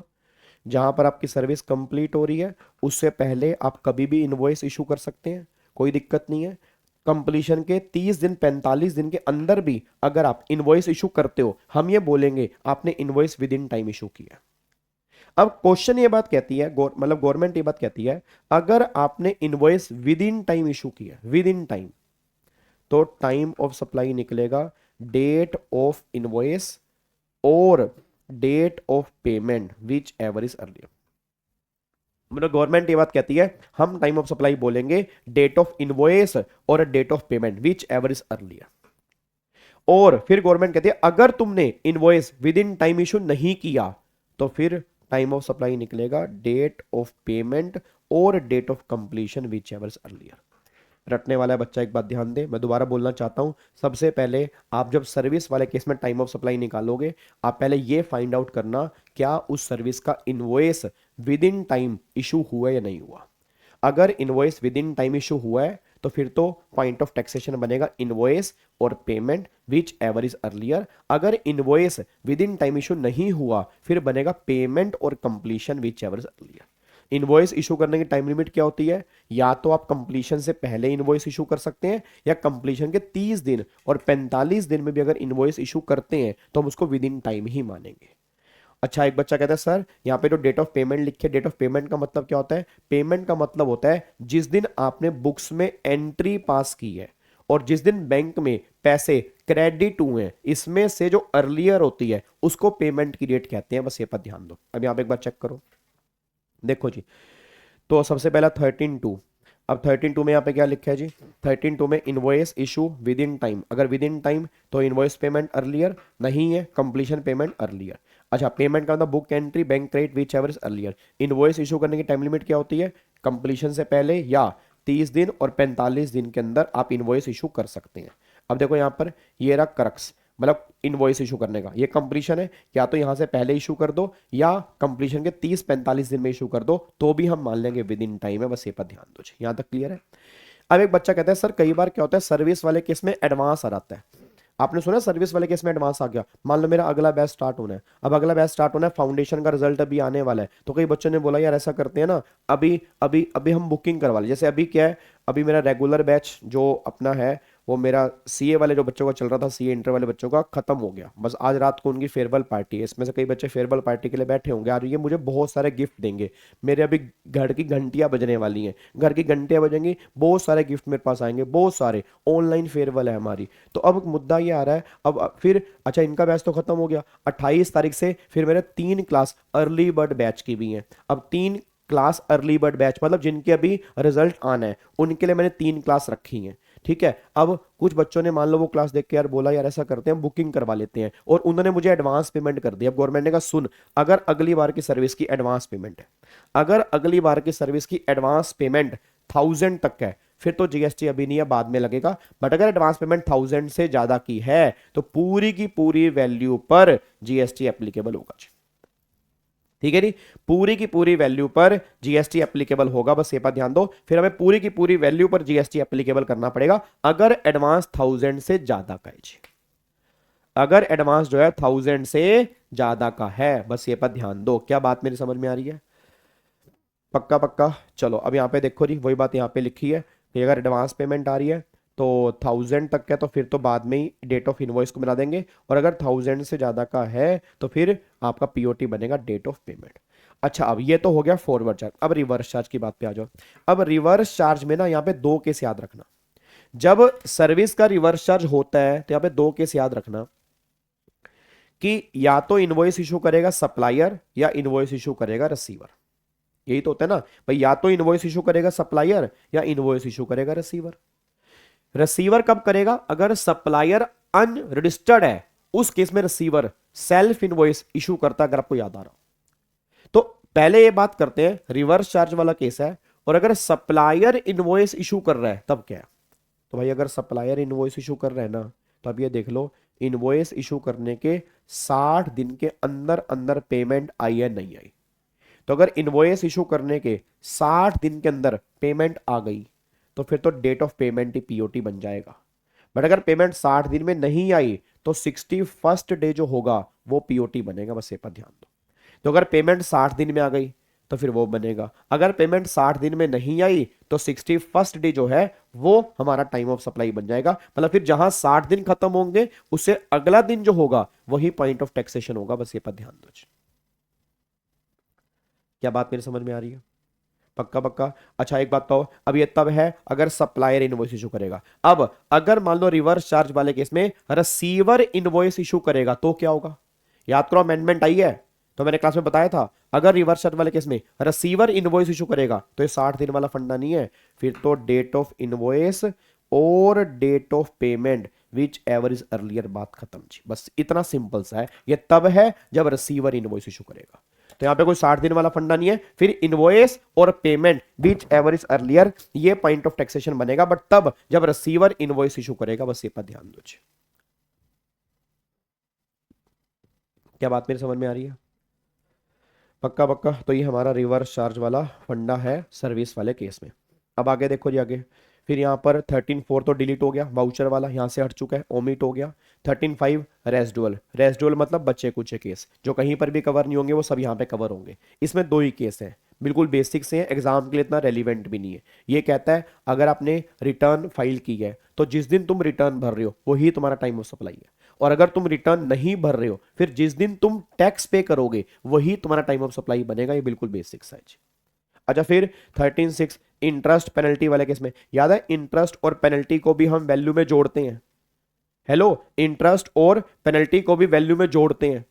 जहां पर आपकी सर्विस कंप्लीट हो रही है उससे पहले आप कभी भी इनवॉइस इशू कर सकते हैं, कोई दिक्कत नहीं है। कंप्लीशन के 30 दिन 45 दिन के अंदर भी अगर आप इनवॉइस इशू करते हो, हम ये बोलेंगे आपने invoice within time issue किया। अब क्वेश्चन ये बात कहती है, मतलब गवर्नमेंट ये बात कहती है, अगर आपने invoice within time issue किया, विद इन टाइम, तो टाइम ऑफ सप्लाई निकलेगा डेट ऑफ इनवॉइस और date of payment whichever is earlier. मतलब गवर्नमेंट ये बात कहती है हम टाइम ऑफ सप्लाई बोलेंगे डेट ऑफ इनवॉइस और date of payment whichever is earlier. और फिर गवर्नमेंट कहती है अगर तुमने invoice within time issue नहीं किया तो फिर टाइम ऑफ सप्लाई निकलेगा डेट ऑफ पेमेंट और date of completion whichever is earlier. रटने वाला बच्चा एक बात ध्यान दे, मैं दोबारा बोलना चाहता हूं। सबसे पहले आप जब सर्विस वाले केस में टाइम ऑफ सप्लाई निकालोगे, आप पहले ये फाइंड आउट करना क्या उस सर्विस का invoice within time issue हुआ या नहीं हुआ। अगर invoice within time issue हुआ है तो फिर तो पॉइंट ऑफ टैक्सेशन बनेगा इनवॉइस और payment whichever is earlier. अगर invoice within time issue नहीं हुआ फिर बनेगा पेमेंट और completion whichever is earlier. Invoice issue करने की टाइम लिमिट क्या होती है, या तो आप कंप्लीशन से पहले इनवॉइस इशू कर सकते हैं, या कंप्लीशन के 30 दिन और 45 दिन में भी अगर इनवॉइस इशू करते हैं तो हम उसको विद इन टाइम ही मानेंगे। अच्छा, एक बच्चा कहता है सर यहाँ पे जो डेट ऑफ पेमेंट लिखे, डेट ऑफ पेमेंट का मतलब क्या होता है। पेमेंट का मतलब होता है जिस दिन आपने बुक्स में एंट्री पास की है और जिस दिन बैंक में पैसे क्रेडिट हुए हैं, इसमें से जो अर्लियर होती है उसको पेमेंट की डेट कहते हैं। बस ये पर ध्यान दो। अब यहाँ पे एक बार चेक करो, देखो जी। तो सबसे पहला 13(2), अब 13(2) में यहाँ पे क्या लिखा है जी, 13(2) में invoice issue with in time. अगर विद इन टाइम तो इनवॉइस पेमेंट अर्लियर, नहीं है कंप्लीशन पेमेंट अर्लियर। अच्छा, पेमेंट का मतलब book entry bank credit which ever is earlier. Invoice issue करने की टाइम लिमिट क्या होती है, कंप्लीशन से पहले या 30 दिन और 45 दिन के अंदर आप इनवॉइस इशू कर सकते हैं। अब देखो यहाँ पर ये रहा क्रक्स, मतलब इनवॉइस इशू करने का ये कंप्लीशन है, या तो यहां से पहले इशू कर दो या कंप्लीशन के 30-45 दिन में इशू कर दो तो भी हम मान लेंगे विद इन टाइम है। बस ये पर ध्यान दो जी, यहां तक क्लियर है। अब एक बच्चा कहता है सर कई बार क्या होता है सर्विस वाले केस में एडवांस आ जाता है। आपने सुना सर्विस वाले केस में एडवांस आ गया। मान लो मेरा अगला बैच स्टार्ट होना है, अब अगला बैच स्टार्ट होना है, फाउंडेशन का रिजल्ट अभी आने वाला है, तो कई बच्चों ने बोला यार ऐसा करते हैं ना, अभी अभी अभी हम बुकिंग करवा लें। जैसे अभी क्या है, अभी मेरा रेगुलर बैच जो अपना है वो मेरा सीए वाले जो बच्चों का चल रहा था, सीए इंटर वाले बच्चों का खत्म हो गया। बस आज रात को उनकी फेयरवेल पार्टी है। इसमें से कई बच्चे फेयरवेल पार्टी के लिए बैठे होंगे, और ये मुझे बहुत सारे गिफ्ट देंगे। मेरे अभी घर की घंटियां बजने वाली हैं, घर की घंटियां बजेंगी, बहुत सारे गिफ्ट मेरे पास आएंगे, बहुत सारे। ऑनलाइन फेयरवेल है हमारी। तो अब मुद्दा ये आ रहा है, अब फिर अच्छा इनका बैच तो खत्म हो गया, 28 तारीख से फिर मेरे 3 क्लास अर्ली बर्ड बैच की भी हैं। अब 3 क्लास अर्ली बर्ड बैच मतलब जिनके अभी रिजल्ट आना है उनके लिए मैंने 3 क्लास रखी हैं। ठीक है, अब कुछ बच्चों ने मान लो वो क्लास देख के यार बोला यार ऐसा करते हैं बुकिंग करवा लेते हैं, और उन्होंने मुझे एडवांस पेमेंट कर दी। अब गवर्नमेंट ने कहा सुन, अगर अगली बार की सर्विस की एडवांस पेमेंट है, अगर अगली बार की सर्विस की एडवांस पेमेंट 1000 तक है फिर तो जीएसटी अभी नहीं है, बाद में लगेगा। बट अगर एडवांस पेमेंट 1000 से ज्यादा की है तो पूरी की पूरी वैल्यू पर जीएसटी एप्लीकेबल होगा जी। ठीक है जी, पूरी की पूरी वैल्यू पर जीएसटी एप्लीकेबल होगा, बस ये पर ध्यान दो। फिर हमें पूरी की पूरी वैल्यू पर जीएसटी एप्लीकेबल करना पड़ेगा अगर एडवांस 1000 से ज्यादा का है जी, अगर एडवांस जो है 1000 से ज्यादा का है, बस ये पर ध्यान दो। क्या बात मेरी समझ में आ रही है? पक्का पक्का। चलो अब यहाँ पे देखो जी, वही बात यहाँ पे लिखी है कि अगर एडवांस पेमेंट आ रही है तो 1000 तक है तो फिर तो बाद में ही डेट ऑफ इनवॉइस को मिला देंगे, और अगर 1000 से ज़्यादा का है तो फिर आपका पीओटी बनेगा डेट ऑफ पेमेंट। अच्छा, अब ये तो हो गया फॉरवर्ड चार्ज। अब रिवर्स चार्ज की बात पे आ जाओ। अब रिवर्स चार्ज में ना यहाँ पे दो केस याद रखना। जब सर्विस का रिवर्स चार्ज होता है तो यहाँ पे दो केस याद रखना कि या तो इनवॉइस इशू करेगा सप्लायर या इनवॉइस इशू करेगा रिसीवर। यही तो होता है ना भाई, या तो इनवॉइस इशू करेगा सप्लायर या इनवॉइस इशू करेगा रिसीवर। रिसीवर कब करेगा? अगर सप्लायर अनरजिस्टर्ड है, उस केस में रिसीवर सेल्फ इनवॉइस इशू करता है, अगर आपको याद आ रहा हो तो। पहले ये बात करते हैं, रिवर्स चार्ज वाला केस है, और अगर सप्लायर इनवॉइस इशू कर रहा है तब क्या है? तो भाई अगर सप्लायर इनवॉइस इशू कर रहा है ना, तो अब ये देख लो, इनवॉइस इशू करने के 60 दिन के अंदर अंदर पेमेंट आई है नहीं आई। तो अगर इनवॉइस इशू करने के 60 दिन के अंदर पेमेंट आ गई तो फिर तो डेट ऑफ पेमेंट ही पीओटी बन जाएगा। बट अगर पेमेंट 60 दिन में नहीं आई तो 61st डे जो होगा वो पीओटी बनेगा, बस ये पर ध्यान दो। तो अगर पेमेंट 60 दिन में आ गई तो फिर वो बनेगा, अगर पेमेंट 60 दिन में नहीं आई तो 61st डे जो है वो हमारा टाइम ऑफ सप्लाई बन जाएगा। मतलब फिर जहां 60 दिन खत्म होंगे उससे अगला दिन जो होगा वही पॉइंट ऑफ टैक्सेशन होगा, बस ये पर ध्यान दो। क्या बात मेरी समझ में आ रही है? पक्का पक्का। अच्छा एक बात तो, अब ये तब है अगर सप्लायर इनवॉइस इशू करेगा। अब अगर मान लो रिवर्स चार्ज वाले केस में रिसीवर इनवॉइस इशू करेगा तो क्या होगा? याद करो, अमेंडमेंट आई है तो मैंने क्लास में बताया था, अगर रिवर्स चार्ज वाले केस में रिसीवर इनवॉइस इशू करेगा तो ये 60 दिन वाला फंडा नहीं है, फिर तो डेट ऑफ इनवॉइस और date of payment whichever is earlier, बात खत्म जी। बस इतना सिंपल सा है, ये तब है जब रिसीवर इनवॉइस इशू करेगा। तो यहां पे कोई 60 दिन वाला फंडा नहीं है, फिर इनवॉइस और payment whichever is earlier ये पॉइंट ऑफ टैक्सेशन बनेगा, बट तब जब रिसीवर इनवॉइस इशू करेगा, बस ये पर ध्यान दो। क्या बात मेरी समझ में आ रही है? पक्का पक्का। तो ये हमारा रिवर्स चार्ज वाला फंडा है सर्विस वाले केस में। अब आगे देखो जी, आगे फिर यहाँ पर 13(4) तो डिलीट हो गया, वाउचर वाला यहाँ से हट चुका है, ओमिट हो गया। 13(5) रेसिडुअल। रेसिडुअल मतलब बच्चे कुछ केस जो कहीं पर भी कवर नहीं होंगे वो सब यहाँ पे कवर होंगे। इसमें दो ही केस हैं, बिल्कुल बेसिक से हैं, एग्जाम के लिए इतना रेलिवेंट भी नहीं है। ये कहता है अगर आपने रिटर्न फाइल की है तो जिस दिन तुम रिटर्न भर रहे हो वही तुम्हारा टाइम ऑफ सप्लाई है, और अगर तुम रिटर्न नहीं भर रहे हो फिर जिस दिन तुम टैक्स पे करोगे वही तुम्हारा टाइम ऑफ सप्लाई बनेगा। ये बिल्कुल बेसिक सा है। अच्छा फिर 13(6) इंटरेस्ट पेनल्टी वाले केस में, याद है इंटरेस्ट और पेनल्टी को भी हम वैल्यू में जोड़ते हैं। हेलो, इंटरेस्ट और पेनल्टी को भी वैल्यू में जोड़ते हैं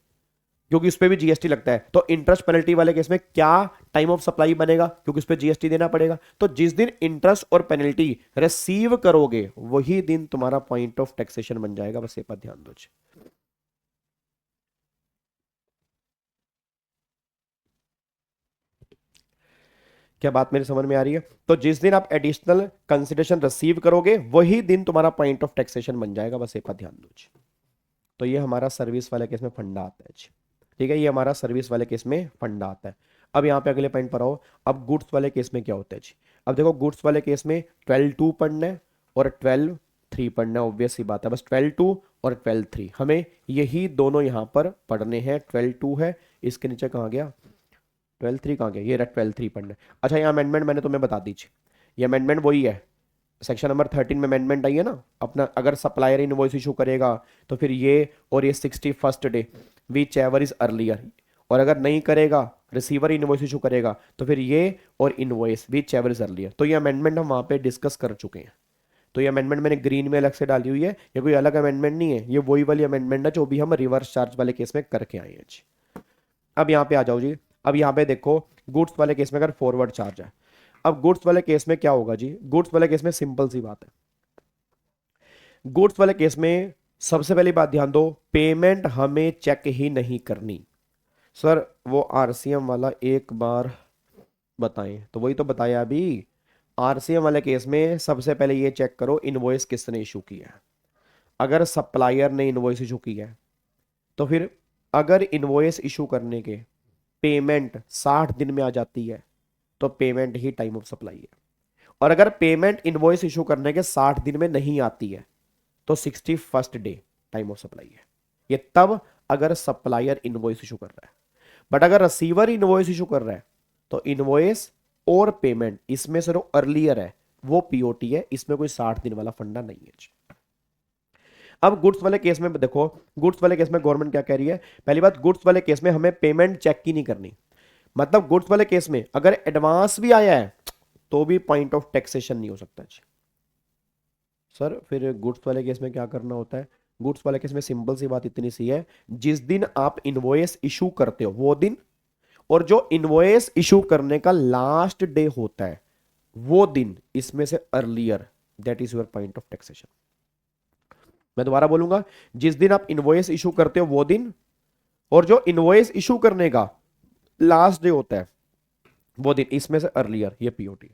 क्योंकि उस पर भी जीएसटी लगता है। तो इंटरेस्ट पेनल्टी वाले केस में क्या टाइम ऑफ सप्लाई बनेगा? क्योंकि उस पर जीएसटी देना पड़ेगा। तो जिस दिन इंटरेस्ट और पेनल्टी रिसीव करोगे वही दिन तुम्हारा पॉइंट ऑफ टैक्सेशन बन जाएगा, बस ये पर ध्यान दो। क्या बात मेरी समझ में आ रही है? तो जिस दिन आप एडिशनल कंसिडरेशन रिसीव करोगे वही दिन तुम्हारा पॉइंट ऑफ टैक्सेशन बन जाएगा, बस एक बात ध्यान दो। तो ये हमारा सर्विस वाले केस में फंडा आता है। ठीक है, ये हमारा सर्विस वाले केस में फंडा आता है। अब यहाँ पे अगले पॉइंट पर आओ। अब गुड्स वाले केस में क्या होता है जी? अब देखो गुड्स वाले केस में 12(2) पढ़ना है और 12(3) पढ़ना है, ऑब्वियस सी बात है। बस 12(2) और 12(3) हमें यही दोनों यहाँ पर पढ़ने हैं। 12(2) है, इसके नीचे कहाँ गया 12(3), कहाँ गया ये रहा 12(3) पढ़ना है। अच्छा ये अमेंडमेंट मैंने तुम्हें बता दीजिए, ये अमेंडमेंट वही है, सेक्शन नंबर 13 में अमेंडमेंट आई है ना अपना। अगर सप्लायर इनवॉइस इशू करेगा तो फिर ये और ये 61st day which ever is earlier, और अगर नहीं करेगा रिसीवर इनवॉइस इशू करेगा तो फिर ये और invoice which ever is earlier. तो ये अमेंडमेंट हम वहाँ पे डिस्कस कर चुके हैं। तो ये अमेंडमेंट मैंने ग्रीन में अलग से डाली हुई है, ये कोई अलग अमेंडमेंट नहीं है, ये वही वाली अमेंडमेंट है जो भी हम रिवर्स चार्ज वाले केस में करके आए हैं जी। अब यहाँ पे आ जाओ जी। अब यहाँ पे देखो गुड्स वाले केस में अगर फॉरवर्ड चार्ज है, अब गुड्स वाले केस में क्या होगा जी? गुड्स वाले केस में सिंपल सी बात है, गुड्स वाले केस में सबसे पहली बात ध्यान दो, पेमेंट हमें चेक ही नहीं करनी। सर वो आरसीएम वाला एक बार बताएं, तो वही तो बताया अभी। आरसीएम वाले केस में सबसे पहले ये चेक करो इनवॉइस किसने इशू किया है। अगर सप्लायर ने इनवॉइस इशू किया है तो फिर अगर इनवॉइस इशू करने के पेमेंट 60 दिन में आ जाती है तो payment he time of supply है। और अगर पेमेंट इनवॉइस इशू करने के 60 दिन में नहीं आती है तो 61st day time of supply है। ये तब अगर सप्लायर इनवॉइस इशू कर रहा है। बट अगर रिसीवर इनवॉइस इशू कर रहा है तो इनवॉइस और पेमेंट इसमें से जो अर्लियर है वो पीओटी है, इसमें कोई 60 दिन वाला फंडा नहीं है। अब गुड्स वाले केस में देखो, गुड्स वाले केस में गवर्नमेंट क्या कह रही है। पहली बात, गुड्स वाले केस में हमें पेमेंट चेक की नहीं करनी। मतलब गुड्स वाले केस में अगर एडवांस भी आया है तो भी पॉइंट ऑफ टैक्सेशन नहीं हो सकता जी। सर फिर गुड्स वाले केस में क्या करना होता है? गुड्स वाले केस में सिंपल सी बात इतनी सी है, जिस दिन आप इनवॉइस इशू करते हो वो दिन, और जो इनवॉइस इशू करने का लास्ट डे होता है वो दिन, इसमें से earlier, that is your point of taxation. मैं दोबारा बोलूंगा, जिस दिन आप इनवॉइस इशू करते हो वो दिन, और जो इनवॉइस इशू करने का लास्ट डे होता है वो दिन, इसमें से अर्लियर, ये पीओटी।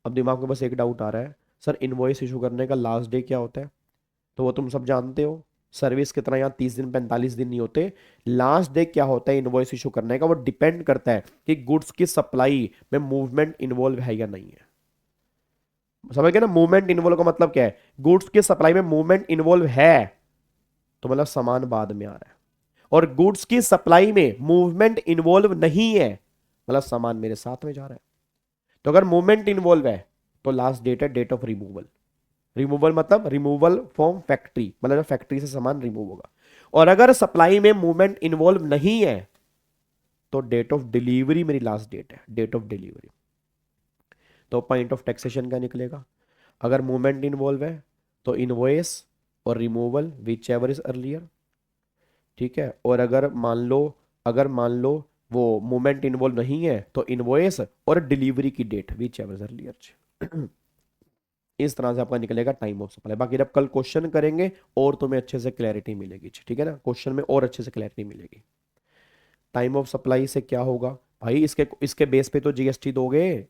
अब दिमाग में बस एक डाउट आ रहा है, सर इनवॉइस इशू करने का लास्ट डे क्या होता है? तो वो तुम सब जानते हो, सर्विस कितना, यहाँ 30 दिन 45 दिन नहीं होते। लास्ट डे क्या होता है इनवॉइस इशू करने का, वो डिपेंड करता है कि गुड्स की सप्लाई में मूवमेंट इन्वॉल्व है या नहीं है। समझ गए ना? मूवमेंट इन्वॉल्व का मतलब क्या है? गुड्स की सप्लाई में मूवमेंट इन्वॉल्व है तो मतलब सामान बाद में आ रहा है, और गुड्स की सप्लाई में मूवमेंट इन्वॉल्व नहीं है मतलब सामान मेरे साथ में जा रहा है। तो अगर मूवमेंट इन्वॉल्व है तो लास्ट डेट है डेट ऑफ रिमूवल। रिमूवल मतलब रिमूवल फ्रॉम फैक्ट्री, मतलब फैक्ट्री से सामान रिमूव होगा। और अगर सप्लाई में मूवमेंट इन्वॉल्व नहीं है तो डेट ऑफ डिलीवरी मेरी लास्ट डेट है, डेट ऑफ डिलीवरी। तो पॉइंट ऑफ टैक्सेशन क्या निकलेगा? अगर मूवमेंट इन्वॉल्व है तो इनवॉइस और removal which ever is earlier, ठीक है। और अगर मान लो वो मूवमेंट इन्वॉल्व नहीं है तो इनवॉइस और डिलीवरी की date whichever is earlier. इस तरह से आपका निकलेगा टाइम ऑफ सप्लाई। बाकी जब कल क्वेश्चन करेंगे और तुम्हें अच्छे से क्लैरिटी मिलेगी, ठीक है ना? क्वेश्चन में और अच्छे से क्लैरिटी मिलेगी। टाइम ऑफ सप्लाई से क्या होगा भाई, इसके बेस पे तो जीएसटी दोगे।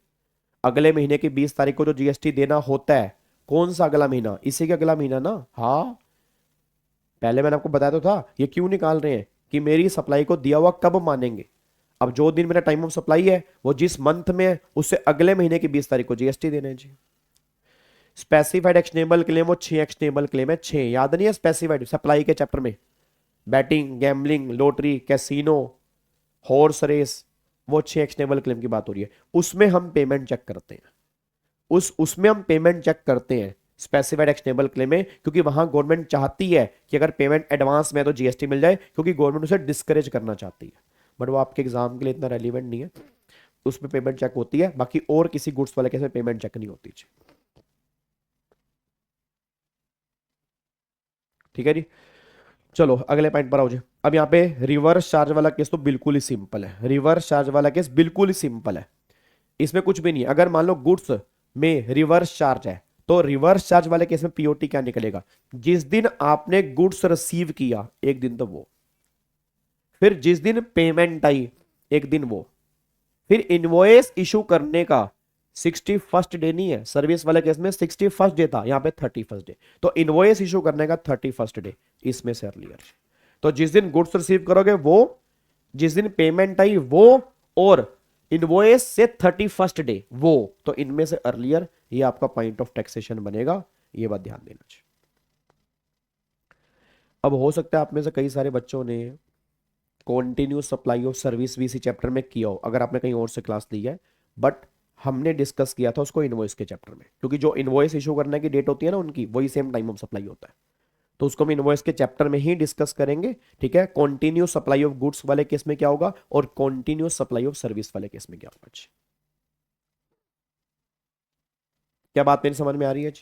अगले महीने की 20 तारीख को जो जीएसटी देना होता है, कौन सा अगला महीना? इसी का अगला महीना ना। हाँ, पहले मैंने आपको बताया तो था, ये क्यों निकाल रहे हैं कि मेरी सप्लाई को दिया हुआ कब मानेंगे। अब जो दिन मेरा टाइम ऑफ सप्लाई है वो जिस मंथ में है उससे अगले महीने की 20 तारीख को जीएसटी देना है जी। स्पेसिफाइड एक्शनेबल क्लेम, वो 6 एक्शनेबल क्लेम है, 6 याद नहीं है स्पेसिफाइड सप्लाई के चैप्टर में? Betting, gambling, lottery, casino, horse race, वो 6 एक्शनेबल क्लेम की बात हो रही है। उसमें हम पेमेंट चेक करते हैं, उसमें हम पेमेंट चेक करते हैं स्पेसिफाइड एक्शनेबल क्लेम में, क्योंकि वहां गवर्नमेंट चाहती है कि अगर पेमेंट एडवांस में है तो जीएसटी मिल जाए, क्योंकि गवर्नमेंट उसे डिस्करेज करना चाहती है। बट वो आपके एग्जाम के लिए इतना रेलिवेंट नहीं है, उसमें पेमेंट चेक होती है। बाकी और किसी गुड्स वाले केस में पेमेंट चेक नहीं होती, ठीक है जी। चलो अगले पॉइंट पर आओ जी। अब यहाँ पे रिवर्स चार्ज वाला केस तो बिल्कुल ही सिंपल है। रिवर्स चार्ज वाला केस बिल्कुल ही सिंपल है, इसमें कुछ भी नहीं है। अगर मान लो गुड्स में रिवर्स चार्ज है तो रिवर्स चार्ज वाले केस में पीओटी क्या निकलेगा? जिस दिन आपने गुड्स रिसीव किया एक दिन तो वो, फिर जिस दिन पेमेंट आई एक दिन वो, फिर इनवॉइस इशू करने का 61st डे नहीं है। सर्विस वाले केस में 61st डे था, यहाँ पे 31st डे। तो इनवॉइस इशू करने का 31st डे, इसमें से अर्लियर। तो जिस दिन गुड्स रिसीव करोगे वो, जिस दिन पेमेंट आई वो, और इनवॉइस से 31st डे वो, तो इनमें से अर्लियर, ये आपका पॉइंट ऑफ टैक्सेशन बनेगा। ये बात ध्यान देना चाहिए। अब हो सकता है आप में से कई सारे बच्चों ने कॉन्टिन्यूस सप्लाई ऑफ सर्विस भी इसी चैप्टर में किया हो, अगर आपने कहीं और से क्लास ली है। बट हमने डिस्कस किया था उसको इनवॉइस के चैप्टर में, क्योंकि जो इनवॉइस इशू करने की डेट होती है ना उनकी, वही सेम टाइम ऑफ सप्लाई होता है। तो उसको हम इनवॉइस के चैप्टर में ही डिस्कस करेंगे, ठीक है। कॉन्टिन्यूस सप्लाई ऑफ गुड्स वाले केस में क्या होगा और कॉन्टिन्यूस सप्लाई ऑफ सर्विस वाले केस में क्या होगा। क्या बात मेरी समझ में आ रही है?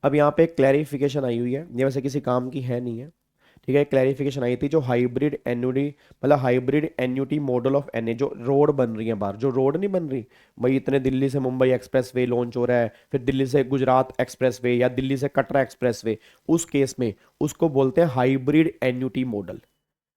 अब यहाँ पे क्लैरिफिकेशन आई हुई है, ये वैसे किसी काम की है नहीं है, ठीक है। क्लैरिफिकेशन आई थी जो हाइब्रिड एन्युटी, मतलब hybrid annuity model of NA, जो रोड बन रही है बाहर, जो रोड नहीं बन रही भाई, इतने दिल्ली से मुंबई एक्सप्रेस वे लॉन्च हो रहा है, फिर दिल्ली से गुजरात एक्सप्रेस वे या दिल्ली से कटरा एक्सप्रेस वे, उस केस में उसको बोलते हैं हाइब्रिड एन्युटी मॉडल।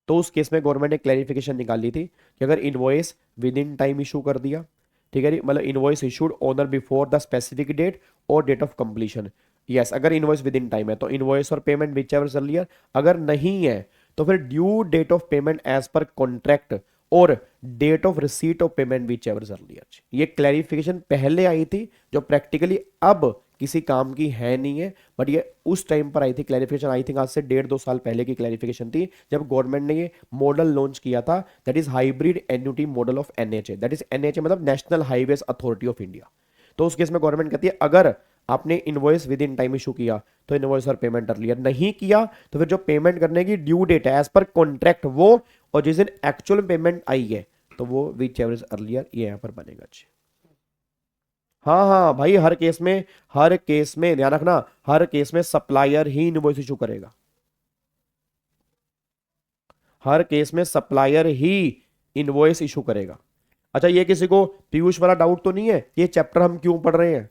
तो उस केस में गवर्नमेंट ने क्लैरिफिकेशन निकाली थी कि अगर invoice within time issue कर दिया, ठीक है, मतलब invoice issued on or before the specific date और डेट ऑफ कंप्लीशन, यस, अगर इनवॉइस विद इन टाइम है तो इनवॉइस और पेमेंट विच एवर अर्लियर। अगर नहीं है तो फिर due date of payment as per contract और date of receipt of payment whichever earlier. ये क्लैरिफिकेशन पहले आई थी जो प्रैक्टिकली अब किसी काम की है नहीं है, बट ये उस टाइम पर आई थी क्लैरिफिकेशन। आई थिंक आज से 1.5-2 साल पहले की क्लैरिफिकेशन थी जब गवर्नमेंट ने ये मॉडल लॉन्च किया था, that is hybrid annuity model of NHA. That is NHA मतलब national highways authority of India. तो उस केस में गवर्नमेंट कहती है अगर आपने invoice within time issue किया तो इनवॉइस और पेमेंट अर्लियर, नहीं किया तो फिर जो पेमेंट करने की ड्यू डेट है एज पर कॉन्ट्रैक्ट वो, और जिस दिन एक्चुअल पेमेंट आई है तो वो विच एवर अर्लियर ये यहां पर बनेगा। हाँ हाँ भाई, हर केस में ध्यान रखना, हर केस में सप्लायर ही इनवॉइस इशू करेगा। हर केस में सप्लायर ही इनवॉइस इशू करेगा। अच्छा, ये किसी को पीयूष वाला डाउट तो नहीं है, ये चैप्टर हम क्यों पढ़ रहे हैं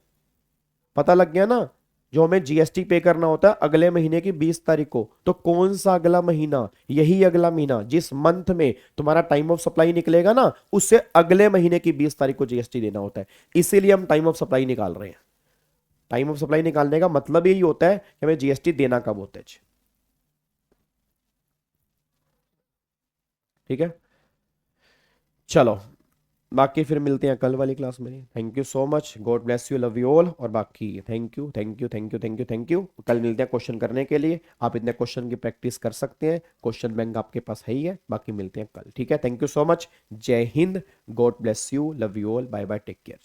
पता लग गया ना? जो हमें जीएसटी पे करना होता है अगले महीने की 20 तारीख को, तो कौन सा अगला महीना? यही अगला महीना जिस मंथ में तुम्हारा टाइम ऑफ सप्लाई निकलेगा ना, उससे अगले महीने की 20 तारीख को जीएसटी देना होता है। इसीलिए हम टाइम ऑफ सप्लाई निकाल रहे हैं। टाइम ऑफ सप्लाई निकालने का मतलब यही होता है कि हमें जीएसटी देना कब होता है। ठीक है, चलो बाकी फिर मिलते हैं कल वाली क्लास में। Thank you so much, God bless you, love you all. और बाकी thank you thank you thank you thank you thank you. कल मिलते हैं क्वेश्चन करने के लिए। आप इतने क्वेश्चन की प्रैक्टिस कर सकते हैं, क्वेश्चन बैंक आपके पास है ही है। बाकी मिलते हैं कल, ठीक है? थैंक यू सो मच, जय हिंद, god bless you, love you all, bye bye, take care.